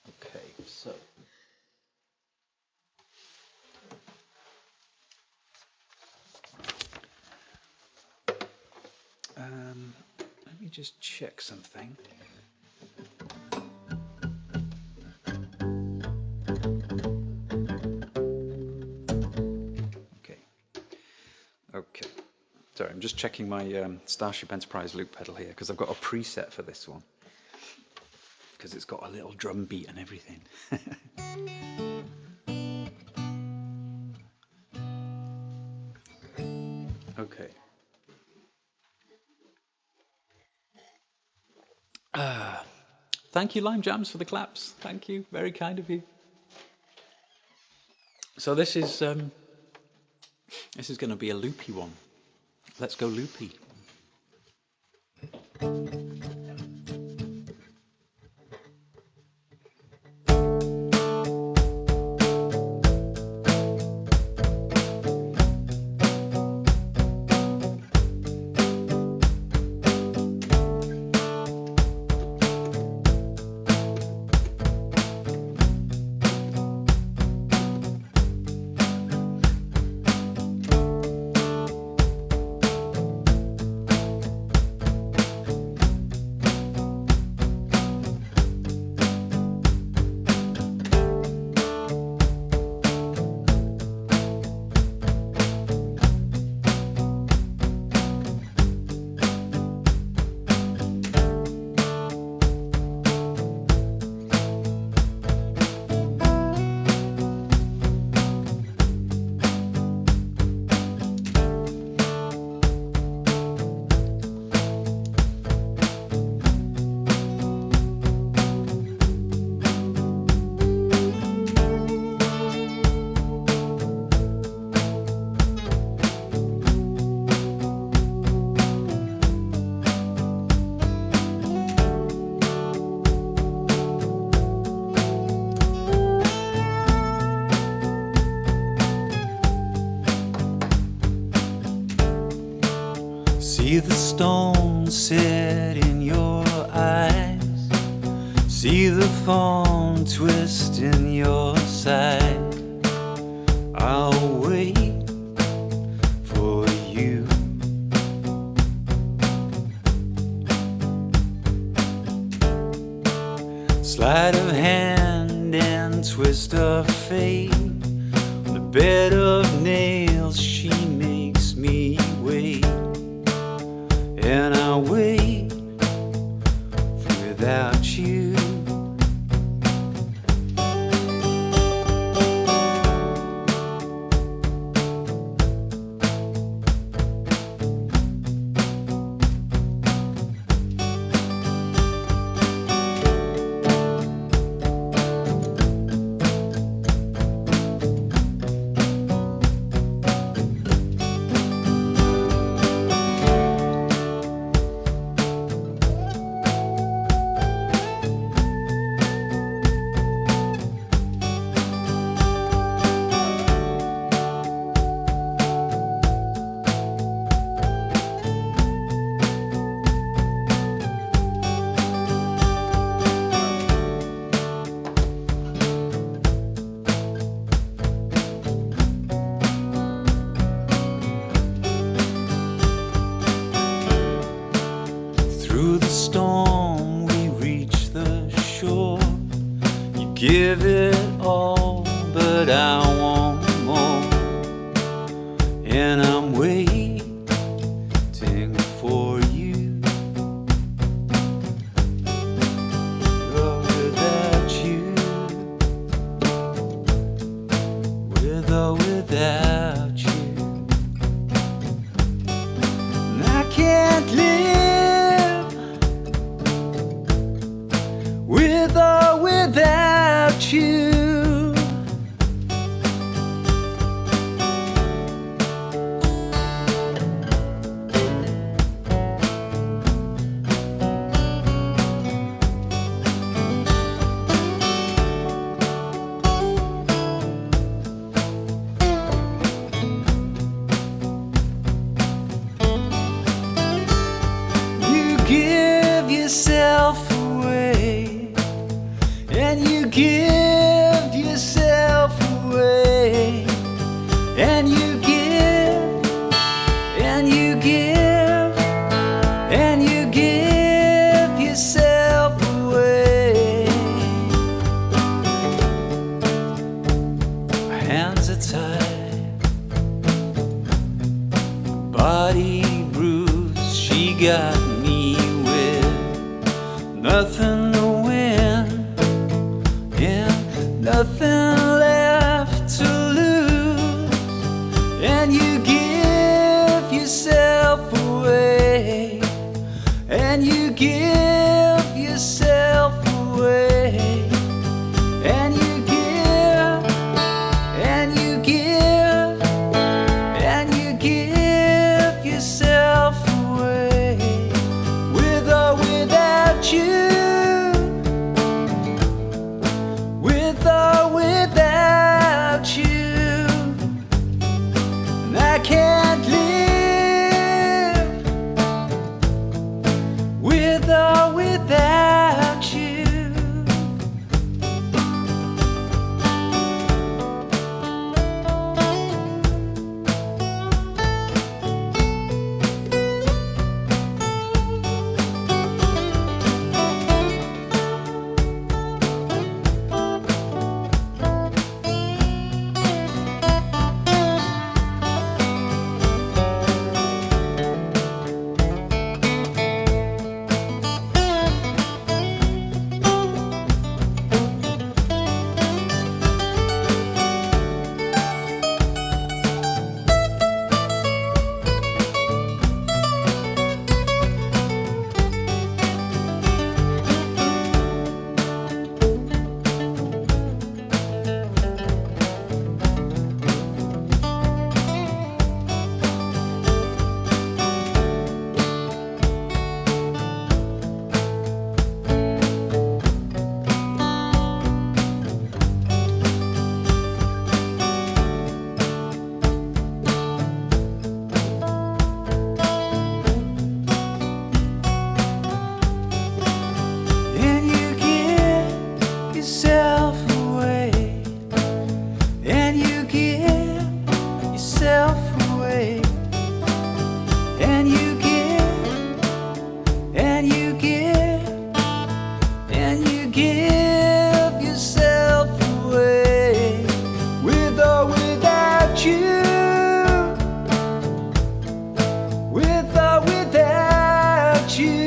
Okay, so. Let me just check something. Okay. I'm just checking my Starship Enterprise loop pedal here because I've got a preset for this one. Because it's got a little drum beat and everything. Okay. Thank you, Lime Jams, for the claps. Thank you, very kind of you. So this is going to be a loopy one. Let's go loopy. See the stone set in your eyes, see the thorn twist in your side. I'll wait for you. Sleight of hand and twist of fate, on a bed of nails she makes me wait. And I wait without you. Through the storm we reach the shore. You give it all, but I want more. And I'm waiting for you. Oh, without you, with or without you, and I can't live with or without you. You give yourself away, and you give yourself away, and you give, and you give, and you give yourself away. Our hands are tied, body nothing to win, yeah, nothing left to lose, and you give yourself away, and you give yourself away, and you give, and you give, and you give yourself away, with or without you, with or without you, and I can't live with or without you. And you give yourself away, and you give yourself away, and you give, and you give, and you give yourself away, with or without you, with or without you.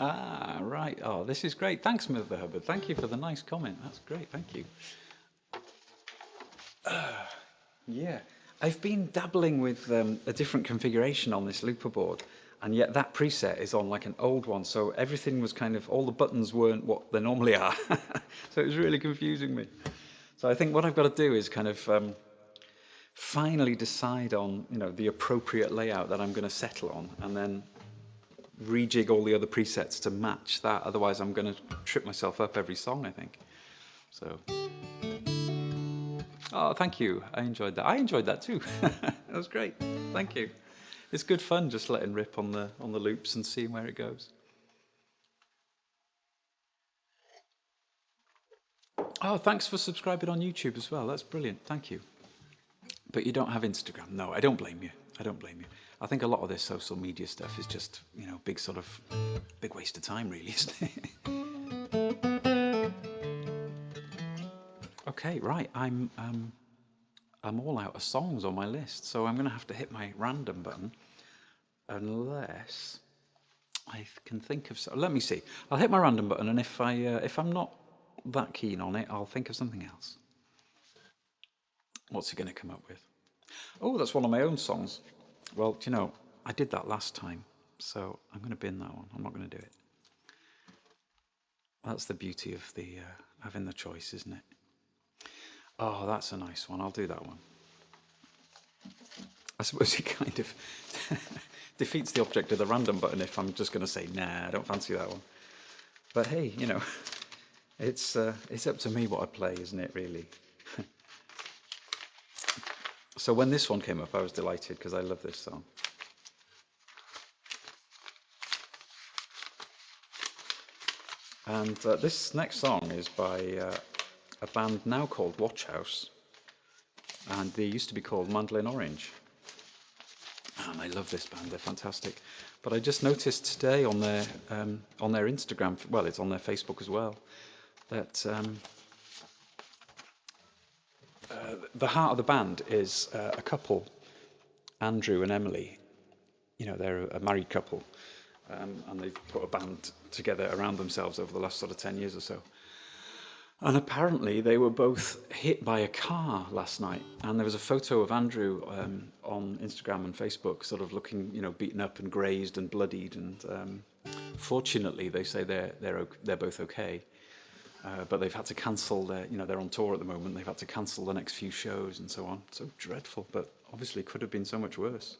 Ah, right. Oh, this is great. Thanks, Mother Hubbard. Thank you for the nice comment. That's great. Thank you. Yeah, I've been dabbling with a different configuration on this looper board. And yet that preset is on like an old one, so everything was kind of, all the buttons weren't what they normally are. So it was really confusing me. So I think what I've got to do is kind of finally decide on, the appropriate layout that I'm going to settle on, and then rejig all the other presets to match that. Otherwise I'm going to trip myself up every song, I think. So, oh, thank you. I enjoyed that. I enjoyed that too. That was great. Thank you. It's good fun just letting rip on the loops and seeing where it goes. Oh, thanks for subscribing on YouTube as well. That's brilliant. Thank you. But you don't have Instagram. No, I don't blame you. I don't blame you. I think a lot of this social media stuff is just, big waste of time, really, isn't it? Okay, right. I'm all out of songs on my list, so I'm going to have to hit my random button, unless I can think of. Let me see. I'll hit my random button, and if I'm not that keen on it, I'll think of something else. What's he going to come up with? Oh, that's one of my own songs. Well, I did that last time, so I'm going to bin that one. I'm not going to do it. That's the beauty of the having the choice, isn't it? Oh, that's a nice one. I'll do that one. I suppose it kind of defeats the object of the random button if I'm just going to say, nah, I don't fancy that one. But hey, it's up to me what I play, isn't it, really? So when this one came up, I was delighted because I love this song. And this next song is by a band now called Watch House, and they used to be called Mandolin Orange. And I love this band; they're fantastic. But I just noticed today on their Instagram, well, it's on their Facebook as well, that the heart of the band is a couple, Andrew and Emily. They're a married couple, and they've put a band together around themselves over the last sort of 10 years or so. And apparently they were both hit by a car last night, and there was a photo of Andrew on Instagram and Facebook, sort of looking, beaten up and grazed and bloodied. And fortunately, they say they're both okay, but they've had to cancel they're on tour at the moment. They've had to cancel the next few shows and so on. So dreadful, but obviously could have been so much worse.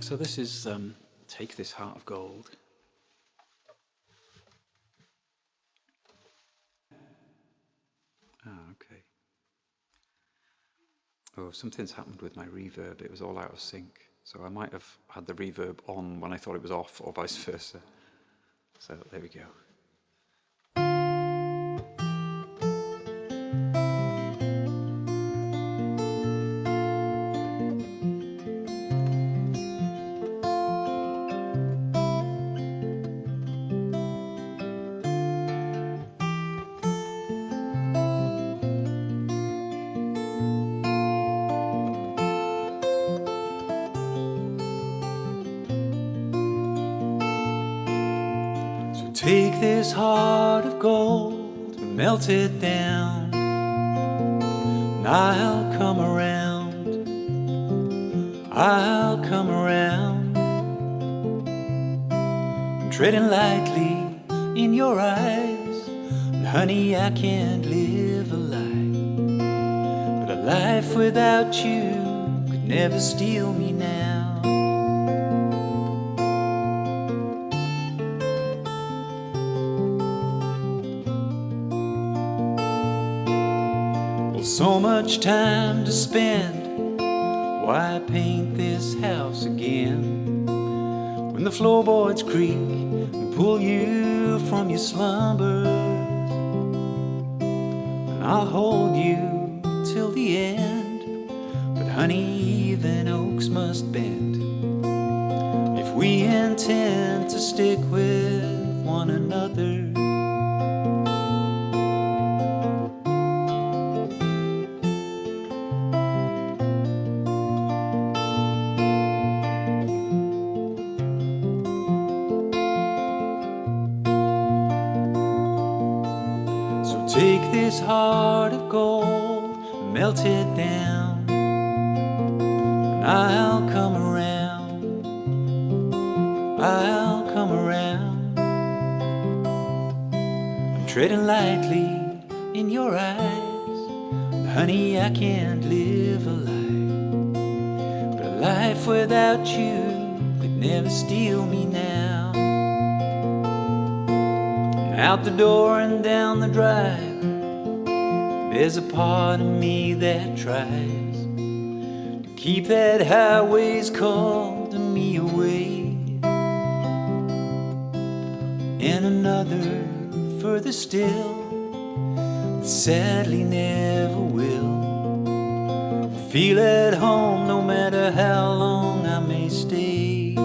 So this is Take This Heart of Gold. Okay. Oh, something's happened with my reverb. It was all out of sync. So I might have had the reverb on when I thought it was off, or vice versa. So there we go. Take this heart of gold and melt it down, and I'll come around, I'll come around. I'm treading lightly in your eyes, and honey, I can't live a lie, but a life without you could never steal me now. So much time to spend, why paint this house again? When the floorboards creak and pull you from your slumbers, and I'll hold you till the end. But honey, even oaks must bend if we intend to stick with one another. Take this heart of gold, melt it down, and I'll come around, I'll come around. I'm treading lightly in your eyes, honey, I can't live a life, but a life without you could never steal me now. Out the door and down the drive, there's a part of me that tries to keep that highway's call to me away, and another further still that sadly never will feel at home no matter how long I may stay.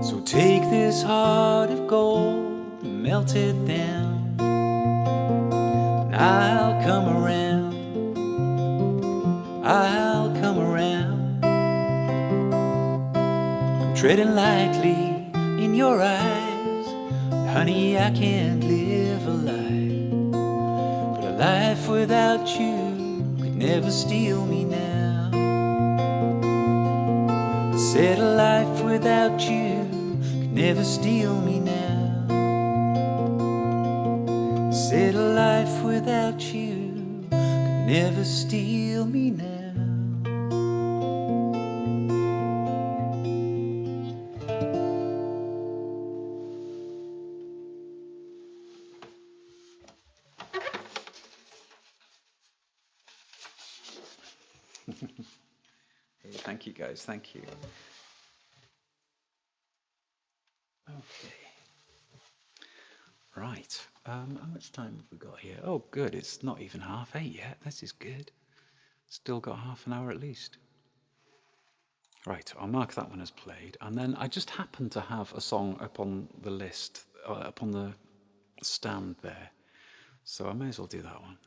So take this heart of gold and melt it down, and I'll come around, I'll come around. I'm treading lightly in your eyes, honey, I can't live a life, but a life without you could never steal me now. I said a life without you could never steal me now. I said a life without you could never steal me now. Hey, thank you guys, thank you. Okay. Right, how much time have we got here? Oh good, it's not even 8:30 yet, this is good. Still got half an hour at least. Right, I'll mark that one as played, and then I just happen to have a song up on the list, up on the stand there, so I may as well do that one.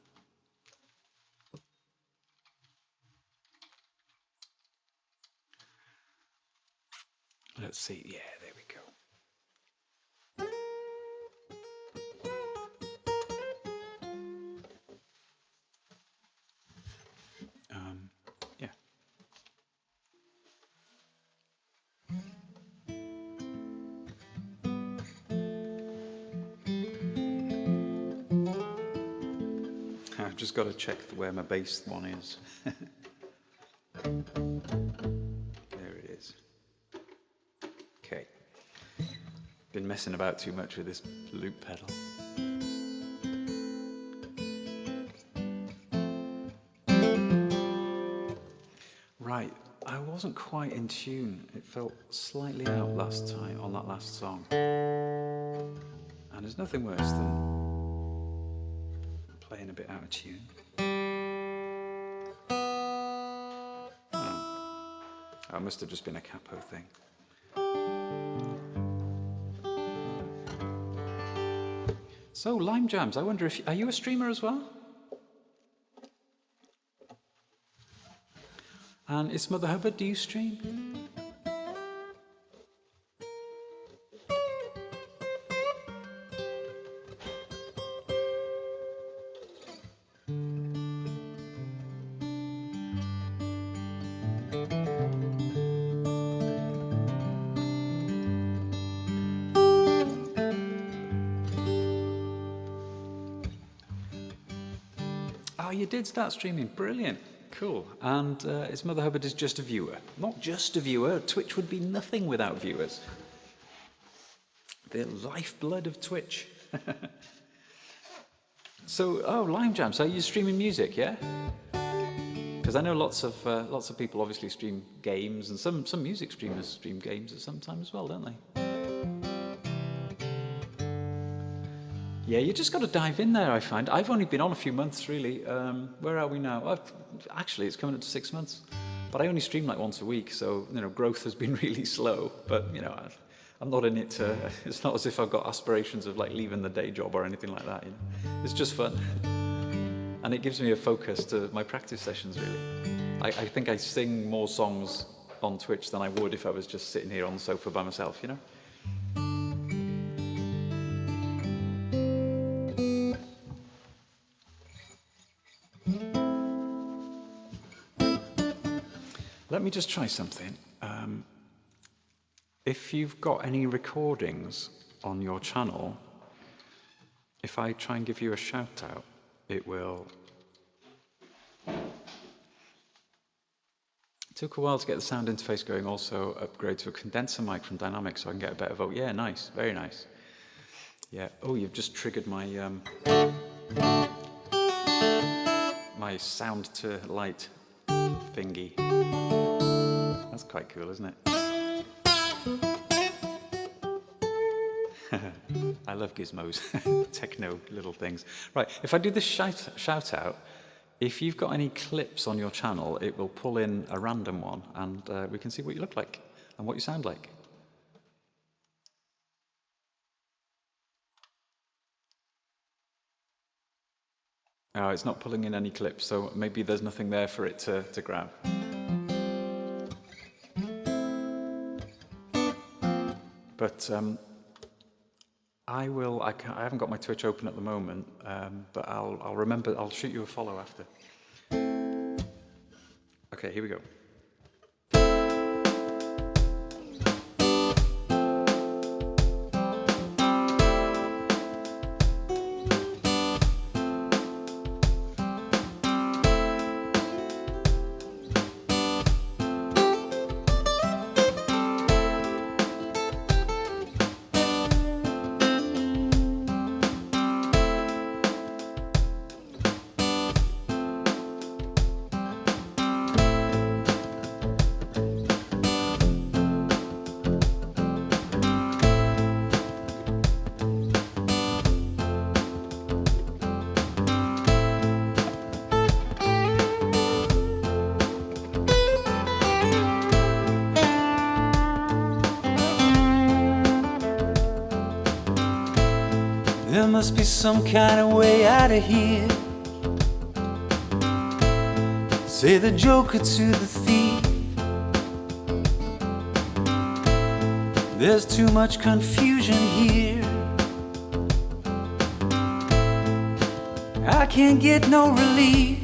Let's see, yeah, there we go. Yeah. I've just got to check where my bass one is. There it is. Okay. Been messing about too much with this loop pedal. Right, I wasn't quite in tune. It felt slightly out last time on that last song. And there's nothing worse than playing a bit out of tune. Oh, that must have just been a capo thing. So, Lime Jams, I wonder if, are you a streamer as well? And is Mother Hubbard, do you stream? Oh, you did start streaming, brilliant. Cool. And is Mother Hubbard is just a viewer? Not just a viewer. Twitch would be nothing without viewers. The lifeblood of Twitch. So, oh, Lime Jam. So you're streaming music, yeah? Because I know lots of people obviously stream games, and some music streamers stream games at some time as well, don't they? Yeah, you just got to dive in there, I find. I've only been on a few months, really. Where are we now? Actually, it's coming up to 6 months. But I only stream like once a week, so, you know, growth has been really slow. But, you know, I'm not in it to... It's not as if I've got aspirations of, like, leaving the day job or anything like that, you know. It's just fun. And it gives me a focus to my practice sessions, really. I think I sing more songs on Twitch than I would if I was just sitting here on the sofa by myself, you know. Let me just try something. If you've got any recordings on your channel, if I try and give you a shout out, it will... It took a while to get the sound interface going, also upgrade to a condenser mic from Dynamics so I can get a better vote. Yeah, nice, very nice. Yeah, oh, you've just triggered my my sound to light thingy. That's quite cool, isn't it? I love gizmos, techno little things. Right, if I do this shout out, if you've got any clips on your channel, it will pull in a random one and we can see what you look like and what you sound like. Oh, it's not pulling in any clips, so maybe there's nothing there for it to grab. But I haven't got my Twitch open at the moment, but I'll remember, I'll shoot you a follow after. Okay, here we go. There must be some kind of way out of here. Say the joker to the thief. There's too much confusion here. I can't get no relief.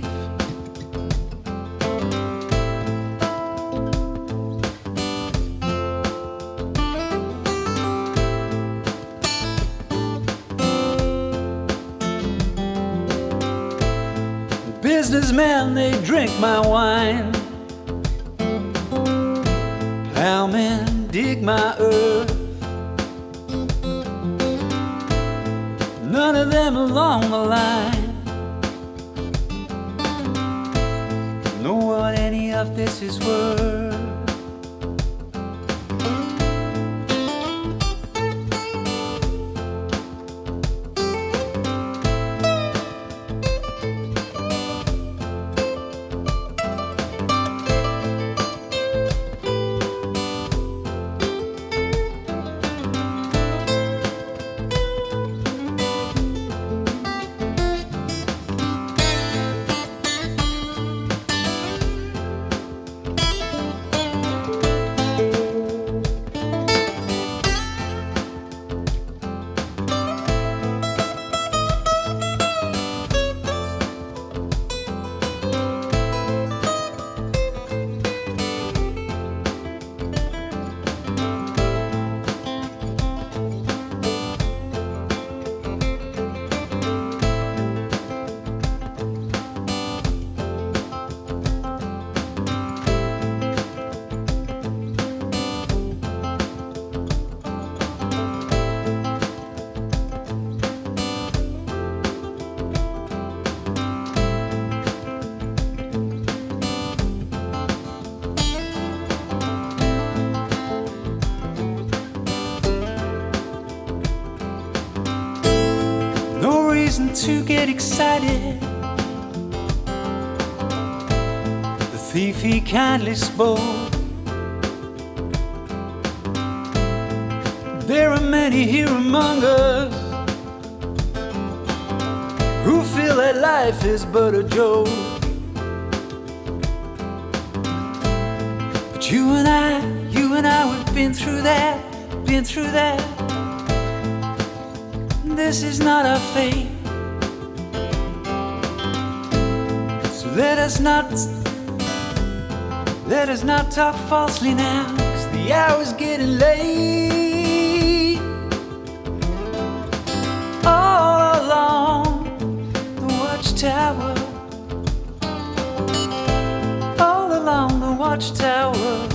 Businessmen, they drink my wine. Plowmen dig my earth. None of them along the line know what any of this is worth. To get excited, the thief he kindly spoke. There are many here among us who feel that life is but a joke. But you and I, we've been through that. This is not our fate. Let us not Let us not talk falsely now, 'cause the hour's getting late. All along the watchtower, all along the watchtower.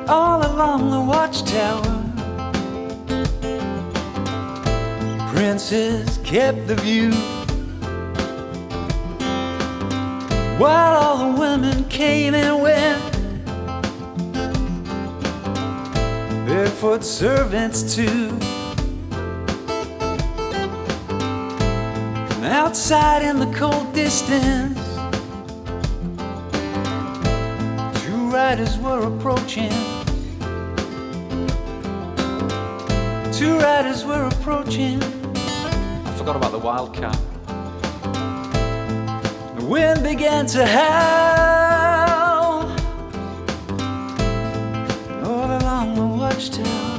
All along the watchtower, princes kept the view, while all the women came and went, barefoot servants too. And outside in the cold distance, two riders were approaching. Two riders were approaching. I forgot about the wildcat. The wind began to howl all along the watchtower.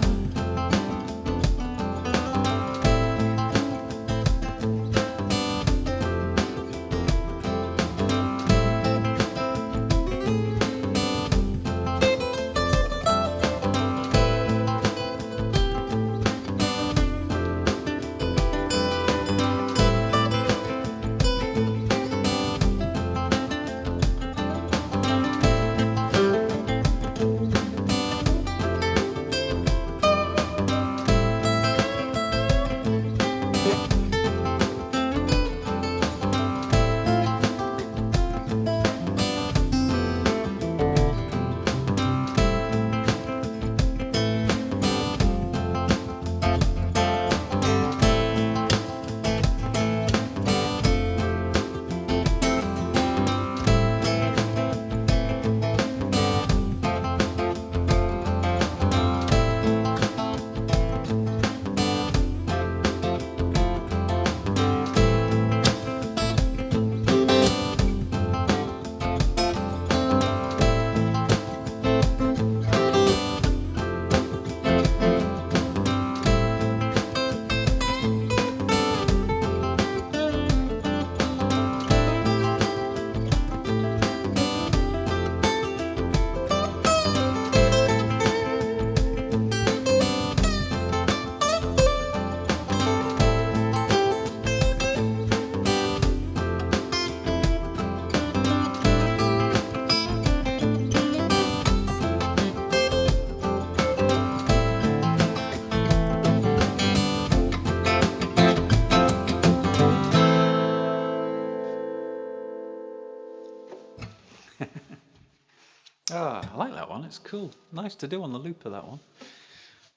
Ah, I like that one. It's cool. Nice to do on the looper, that one.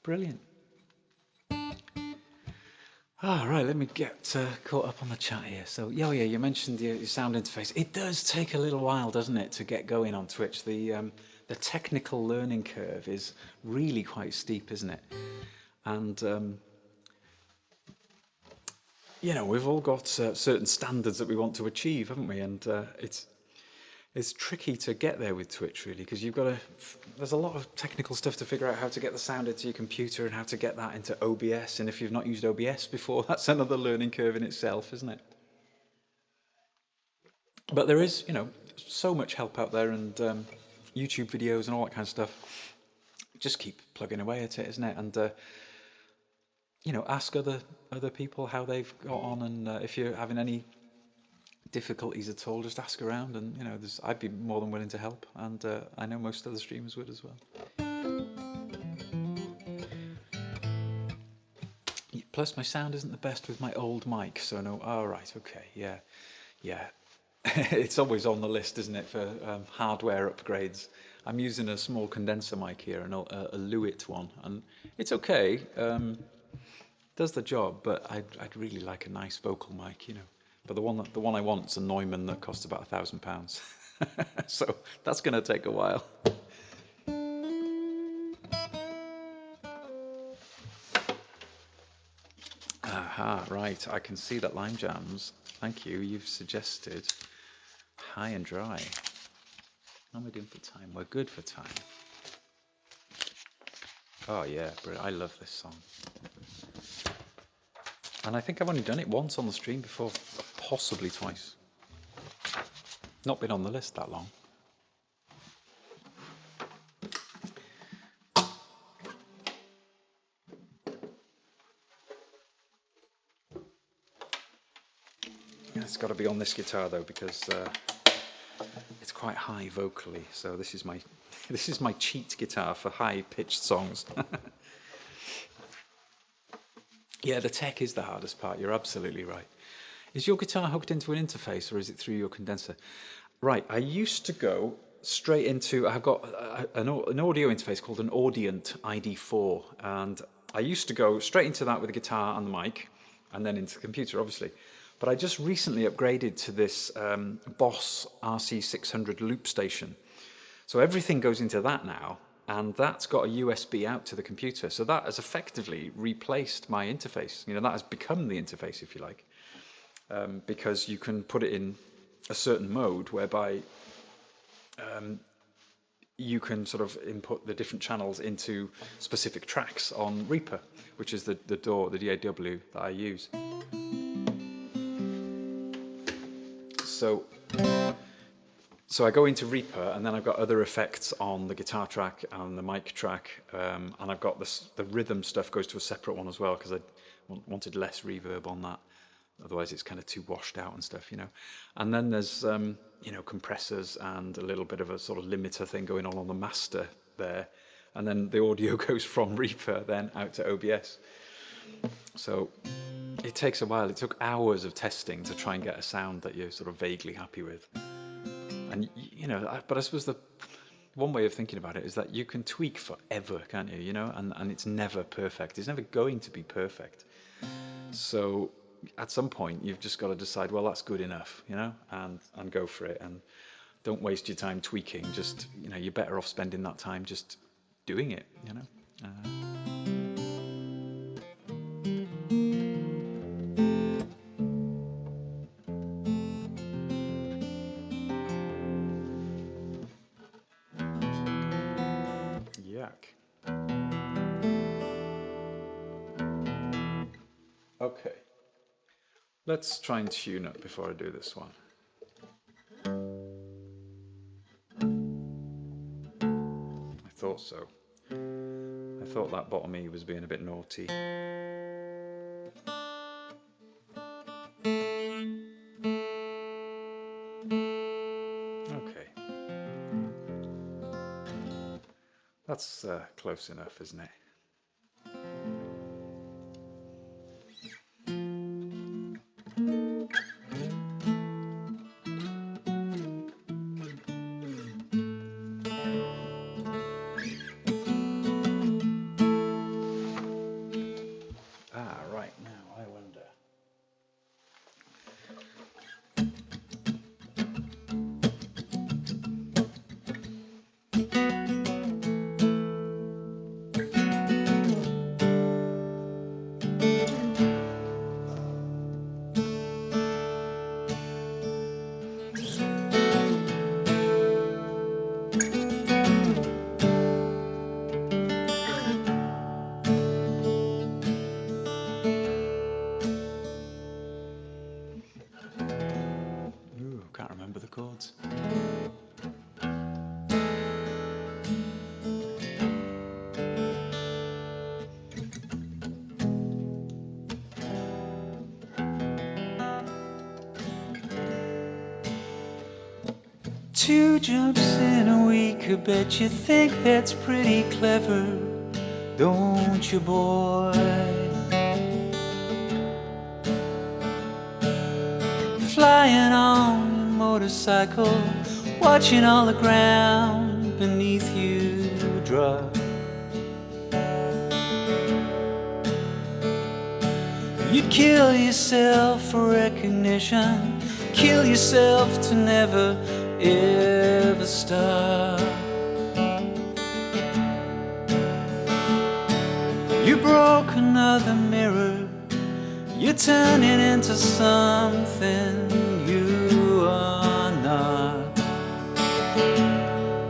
Brilliant. Ah, right, let me get caught up on the chat here. So, yeah, you mentioned your sound interface. It does take a little while, doesn't it, to get going on Twitch. The the technical learning curve is really quite steep, isn't it? And you know, we've all got certain standards that we want to achieve, haven't we? And it's tricky to get there with Twitch, really, because you've got to. There's a lot of technical stuff to figure out how to get the sound into your computer and how to get that into OBS. And if you've not used OBS before, that's another learning curve in itself, isn't it? But there is, you know, so much help out there, and YouTube videos and all that kind of stuff. Just keep plugging away at it, isn't it? And you know, ask other people how they've got on, and if you're having any difficulties at all, just ask around, and you know, I'd be more than willing to help, and I know most other streamers would as well. Plus, my sound isn't the best with my old mic, so no. Oh, right, okay, yeah. It's always on the list, isn't it, for hardware upgrades. I'm using a small condenser mic here, a Lewitt one, and it's okay. Does the job, but I'd really like a nice vocal mic, you know. But the one I want is a Neumann that costs about £1,000. So that's going to take a while. Aha, right. I can see that Lime Jams. Thank you. You've suggested High and Dry. How am I doing for time? We're good for time. Oh yeah, brilliant. I love this song. And I think I've only done it once on the stream before, possibly twice. Not been on the list that long. It's got to be on this guitar though, because it's quite high vocally. So this is my cheat guitar for high-pitched songs. Yeah, the tech is the hardest part. You're absolutely right. Is your guitar hooked into an interface, or is it through your condenser? Right, I used to go straight into, I've got an audio interface called an Audient ID4, and I used to go straight into that with the guitar and the mic, and then into the computer, obviously. But I just recently upgraded to this Boss RC600 loop station. So everything goes into that now, and that's got a USB out to the computer. So that has effectively replaced my interface. You know, that has become the interface, if you like, because you can put it in a certain mode whereby you can sort of input the different channels into specific tracks on Reaper, which is the DAW that I use. So I go into Reaper, and then I've got other effects on the guitar track and the mic track, and I've got the rhythm stuff goes to a separate one as well, because I wanted less reverb on that. Otherwise it's kind of too washed out and stuff, you know. And then there's you know, compressors and a little bit of a sort of limiter thing going on the master there, and then the audio goes from Reaper then out to OBS. So it takes a while. It took hours of testing to try and get a sound that you're sort of vaguely happy with. And you know, but I suppose the one way of thinking about it is that you can tweak forever, can't you? You know, and it's never perfect. It's never going to be perfect. So at some point, you've just got to decide, well, that's good enough, you know, and go for it. And don't waste your time tweaking. Just, you know, you're better off spending that time just doing it, you know. Okay, let's try and tune up before I do this one. I thought so. I thought that bottom E was being a bit naughty. Okay. That's close enough, isn't it? Records. Two jumps in a week, I bet you think that's pretty clever, don't you, boy? Flying on your motorcycle, watching all the ground beneath you drop. You'd kill yourself for recognition, kill yourself to never ever stop. You broke another mirror, you're turning into something you are not.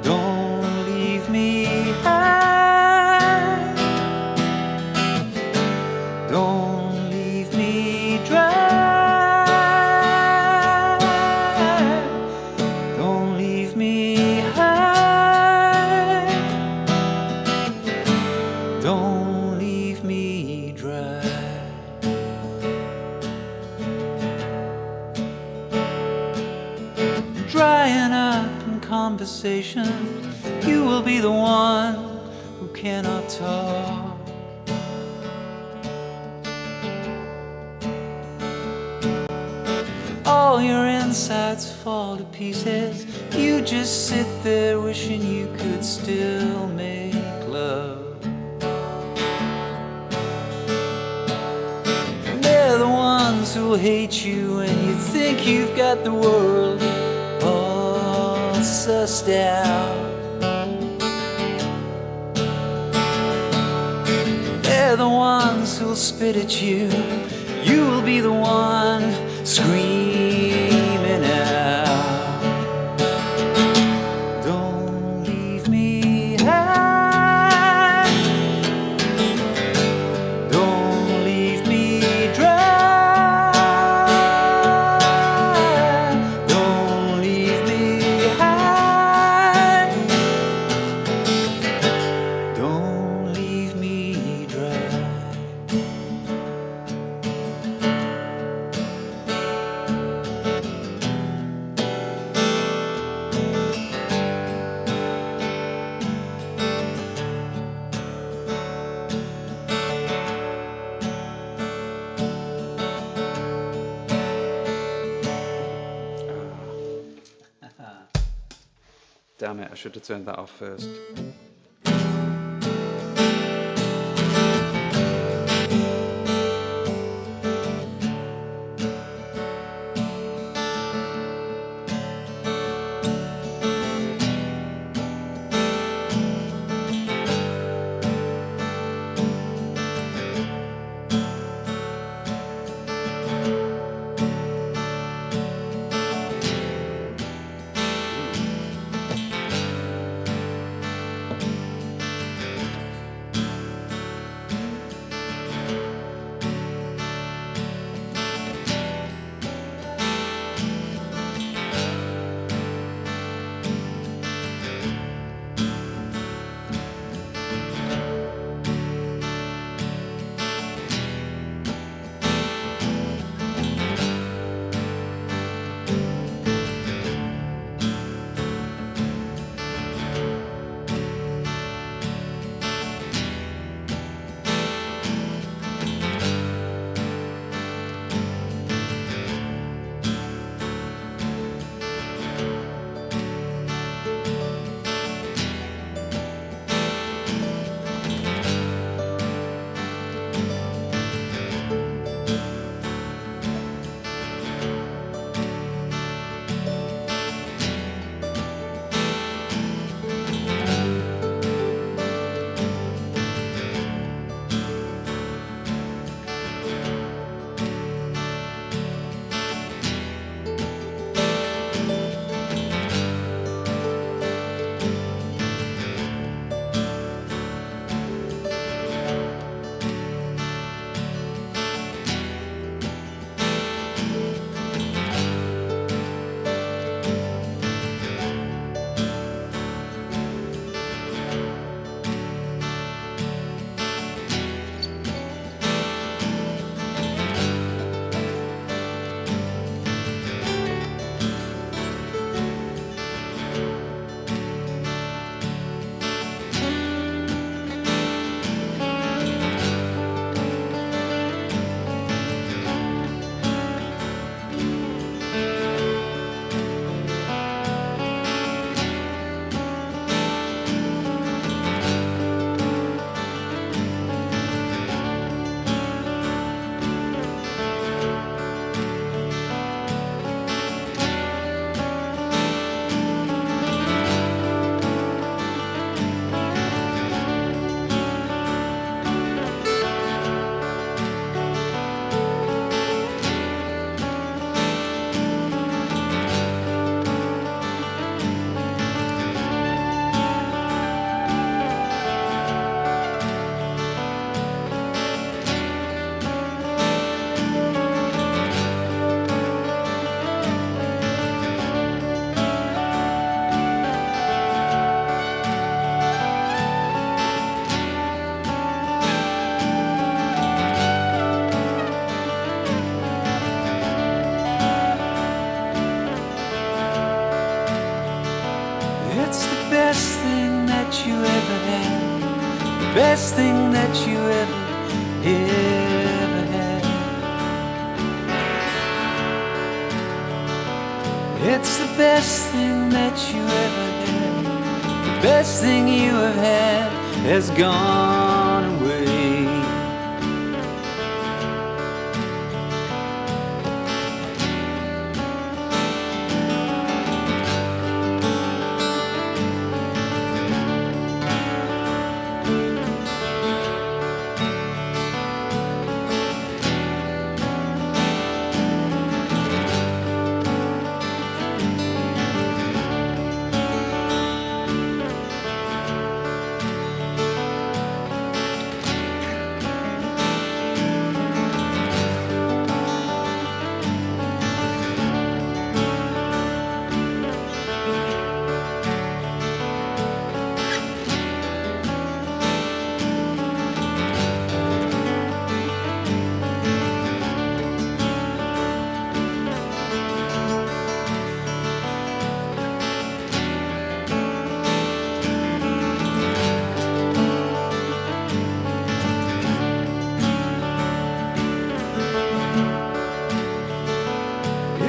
Don't leave me high, don't leave me dry. Don't leave me high, don't leave me dry. Drying up in conversation, you will be the one who cannot talk. All your insides fall to pieces, you just sit there wishing you could still make love. They're the ones who'll hate you when you think you've got the world all sussed out. They're the ones who'll spit at you, you will be the one screaming out. Don't leave me high, don't leave me dry. Don't leave me high, don't leave me dry. Damn it, I should have turned that off first. best thing that you ever had. It's the best thing that you ever had. The best thing you have had has gone away.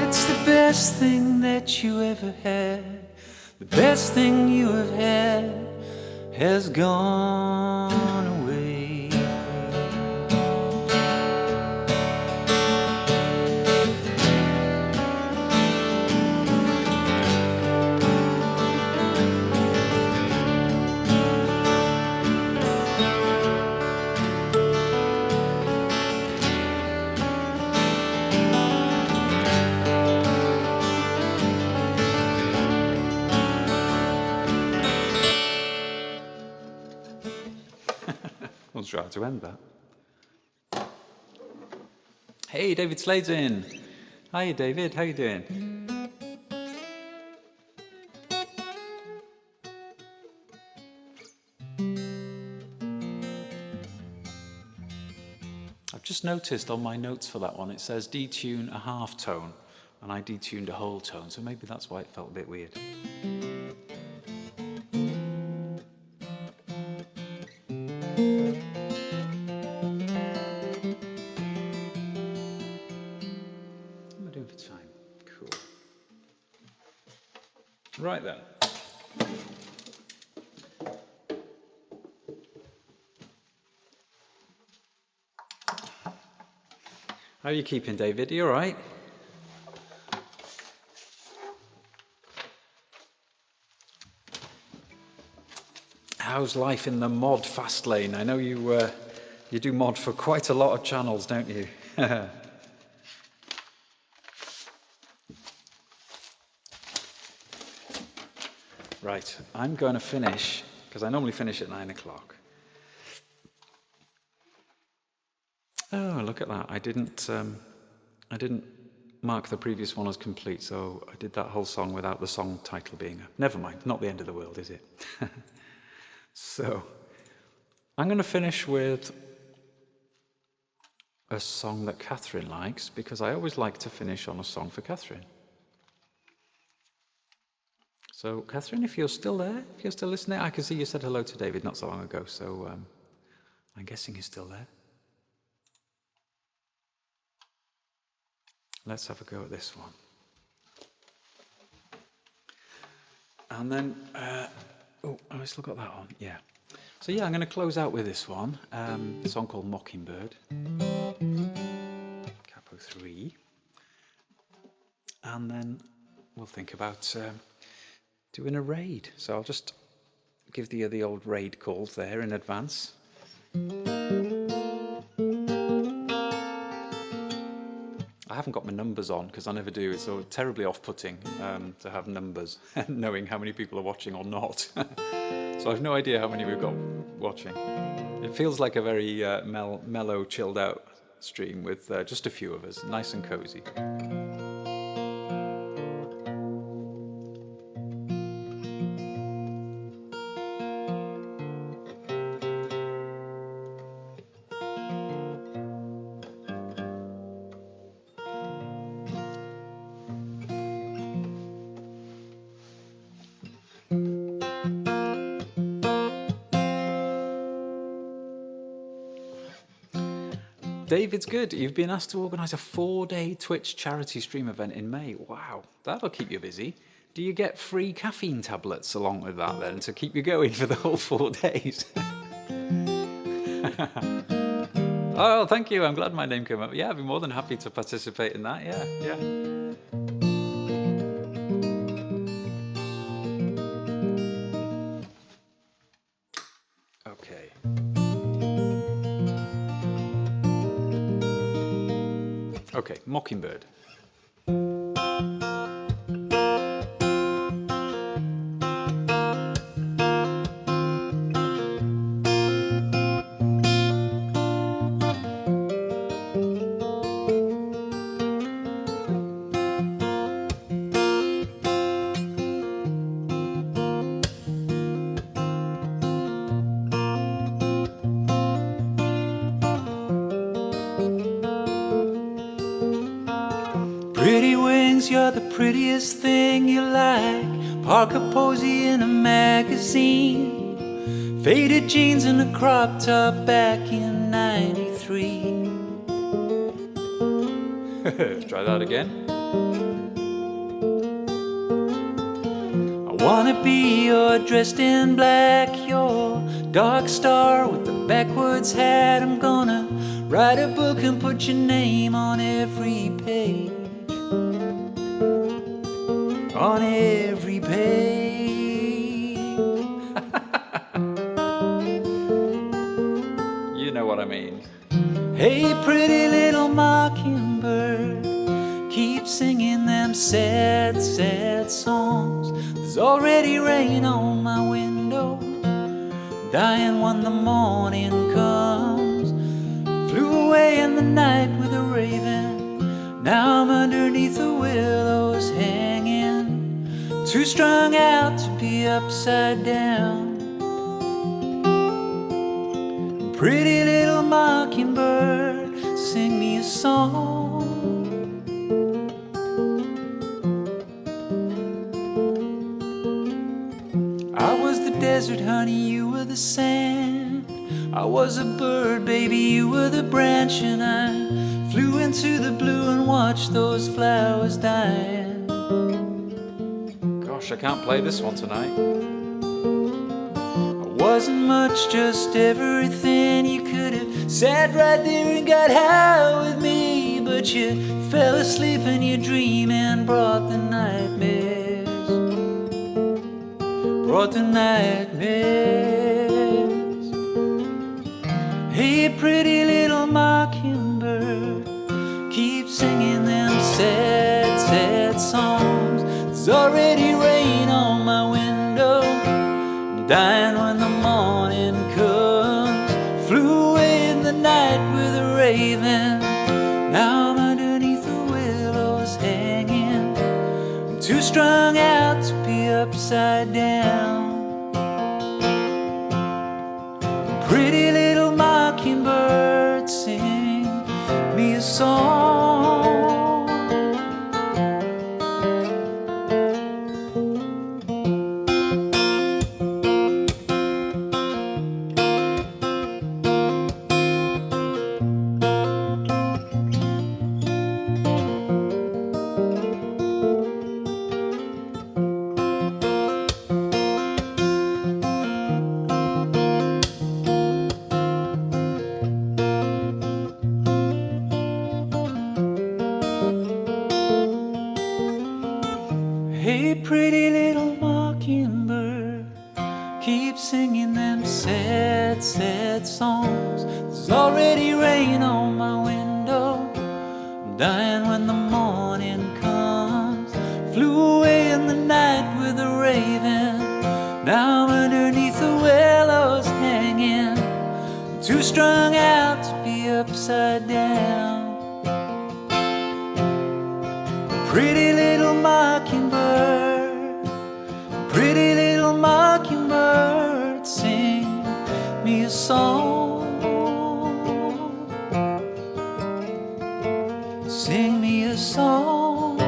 It's the best thing that you ever had. The best thing you have had has gone away. Wasn't sure how to end that. Hey, David Slade's in. Hi, David. How you doing? I've just noticed on my notes for that one, it says detune a half tone, and I detuned a whole tone, so maybe that's why it felt a bit weird. Right then. How are you keeping, David? Are you all right? How's life in the mod fast lane? I know you do mod for quite a lot of channels, don't you? Right, I'm going to finish, because I normally finish at 9 o'clock. Oh, look at that. I didn't mark the previous one as complete, so I did that whole song without the song title being up. Never mind, not the end of the world, is it? So, I'm going to finish with a song that Catherine likes, because I always like to finish on a song for Catherine. So, Catherine, if you're still there, if you're still listening, I can see you said hello to David not so long ago, so I'm guessing you're still there. Let's have a go at this one. And then, oh, I still got that on, yeah. So yeah, I'm going to close out with this one, a song called Mockingbird, capo 3. And then we'll think about doing a raid. So I'll just give the old raid calls there in advance. I haven't got my numbers on because I never do. It's so terribly off-putting to have numbers, knowing how many people are watching or not. So I've no idea how many we've got watching. It feels like a very mellow, chilled out stream with just a few of us, nice and cozy. David's good. You've been asked to organise a 4-day Twitch charity stream event in May. Wow, that'll keep you busy. Do you get free caffeine tablets along with that then to keep you going for the whole 4 days? Oh, thank you. I'm glad my name came up. Yeah, I'd be more than happy to participate in that. Yeah, yeah. Okay. Okay, Mockingbird. Pretty wings, you're the prettiest thing you like. Parker Posey in a magazine. Faded jeans and a crop top back in '93. Try that again. I wanna be your dressed in black, your dark star with the backwards hat. I'm gonna write a book and put your name on every page. On every page. You know what I mean. Hey, pretty little mockingbird, keep singing them sad, sad songs. There's already rain on my window, dying when the morning comes. Flew away in the night with a raven. Now I'm underneath the willows hanging, too strung out to be upside down. Pretty little mockingbird, sing me a song. I was the desert, honey, you were the sand. I was a bird, baby, you were the branch. And I flew into the blue and watched those flowers dying. Gosh, I can't play this one tonight. Wasn't much, just everything. You could have sat right there and got high with me, but you fell asleep in your dream and brought the nightmares. Brought the nightmares. Hey, pretty little mockingbird, keep singing them sad, sad songs. There's already rain on my window, I'm dying when the morning comes. Flew away in the night with a raven. Now I'm underneath the willows hanging, I'm too strung out to be upside down. Pretty little mockingbird, sing me a song. Hey, pretty little mockingbird, keep singing them sad, sad songs. There's already rain on my window, I'm dying when the morning comes. Flew away in the night with a raven. Now I'm underneath the willows hanging, I'm too strung out to be upside down. Pretty little mockingbird, pretty little mockingbird, sing me a song. Sing me a song.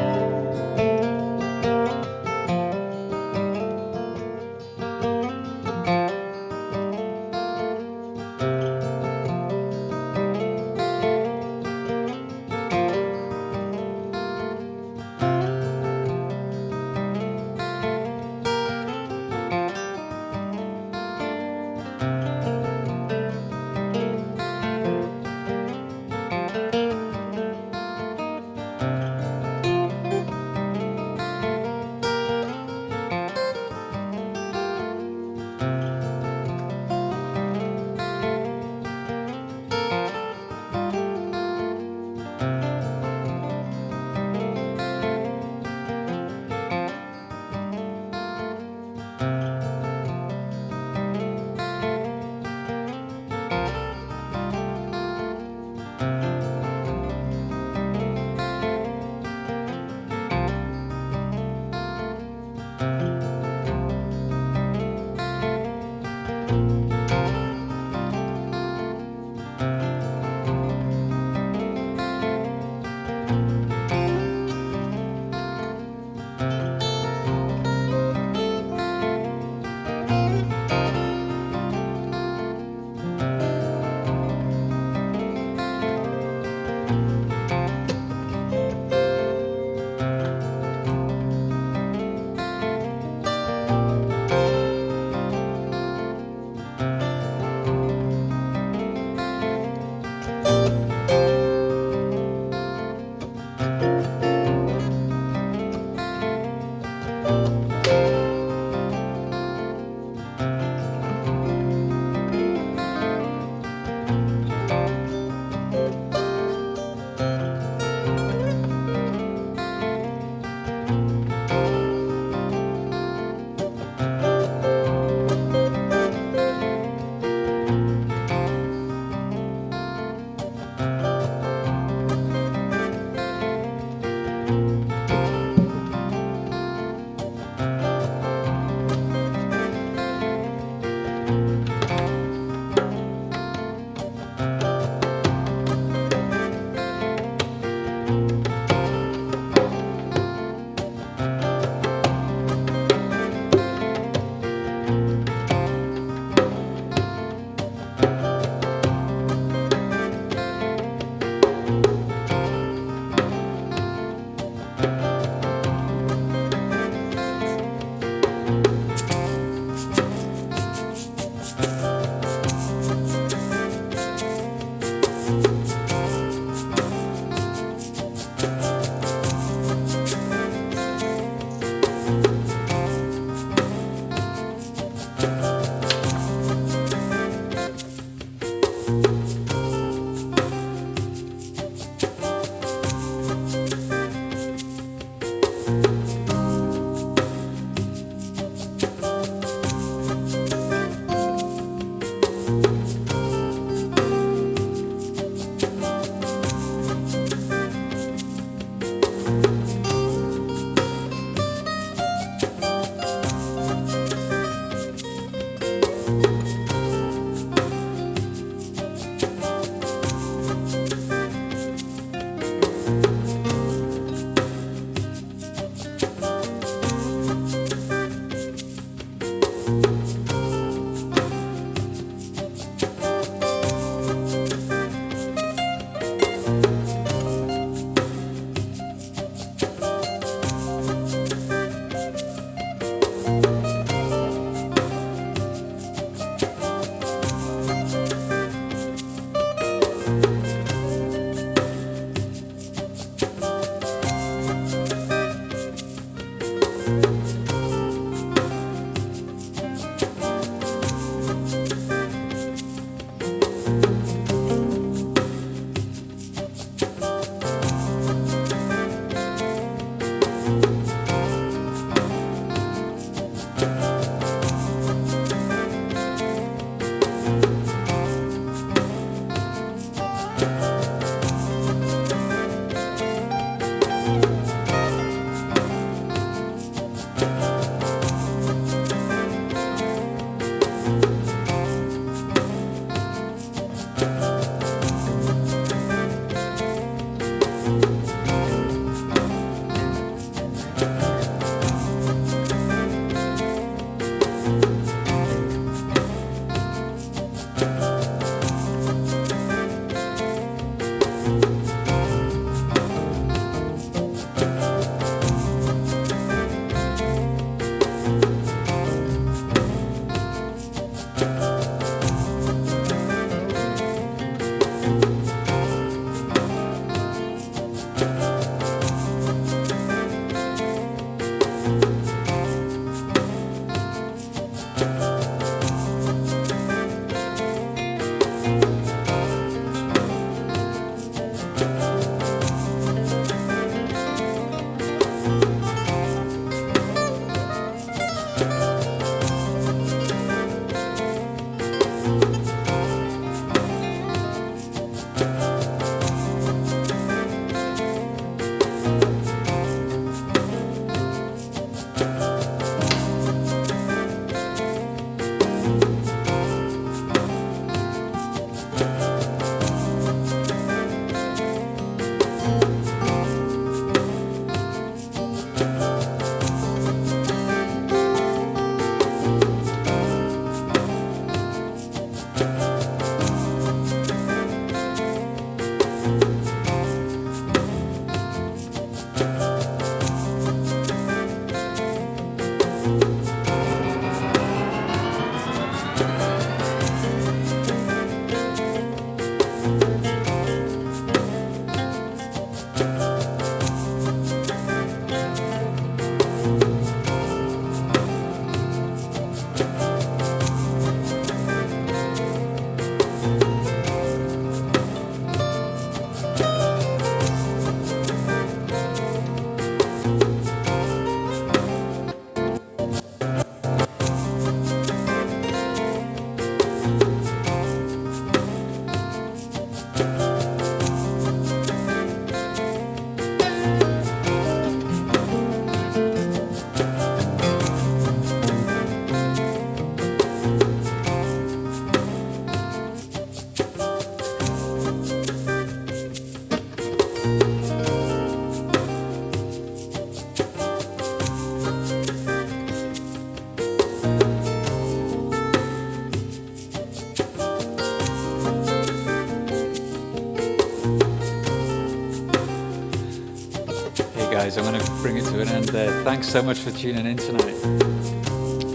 Hey guys, I'm going to bring it to an end there. Thanks so much for tuning in tonight.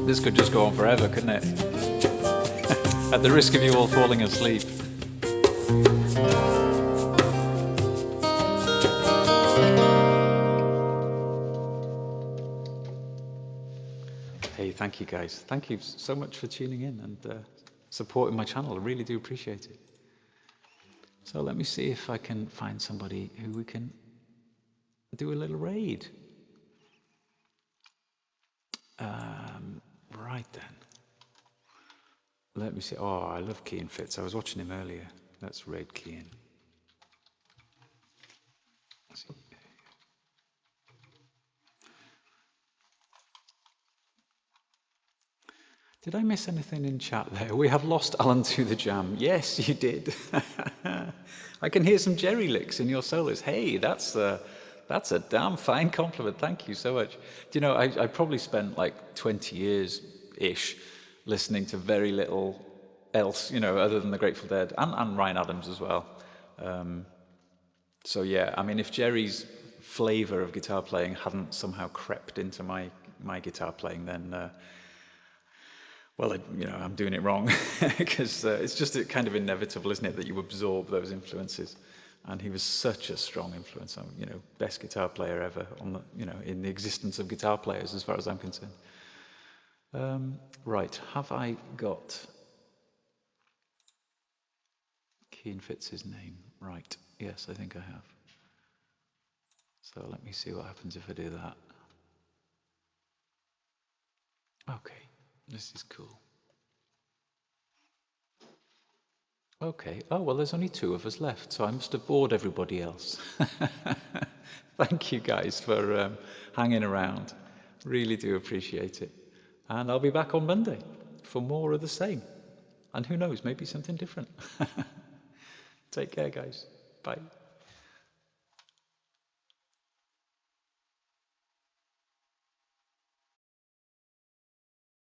This could just go on forever, couldn't it? At the risk of you all falling asleep. Hey, thank you guys. Thank you so much for tuning in and supporting my channel. I really do appreciate it. So let me see if I can find somebody who we can do a little raid. Right then. Let me see. Oh, I love Kean Fitz. I was watching him earlier. Let's raid Kean. Did I miss anything in chat there? We have lost Alan to the jam. Yes, you did. I can hear some Jerry licks in your solos. Hey, that's a damn fine compliment. Thank you so much. Do you know, I probably spent like 20 years-ish listening to very little else, you know, other than the Grateful Dead and Ryan Adams as well. So yeah, I mean, if Jerry's flavor of guitar playing hadn't somehow crept into my guitar playing, then well, you know, I'm doing it wrong because it's just kind of inevitable, isn't it, that you absorb those influences. And he was such a strong influence. You know, best guitar player ever on the, you know, in the existence of guitar players, as far as I'm concerned. Right, have I got Kean Fitz's name? Right, yes, I think I have. So let me see what happens if I do that. Okay. This is cool. Okay. Oh, well, there's only 2 of us left, so I must have bored everybody else. Thank you guys for hanging around. Really do appreciate it. And I'll be back on Monday for more of the same. And who knows, maybe something different. Take care, guys. Bye.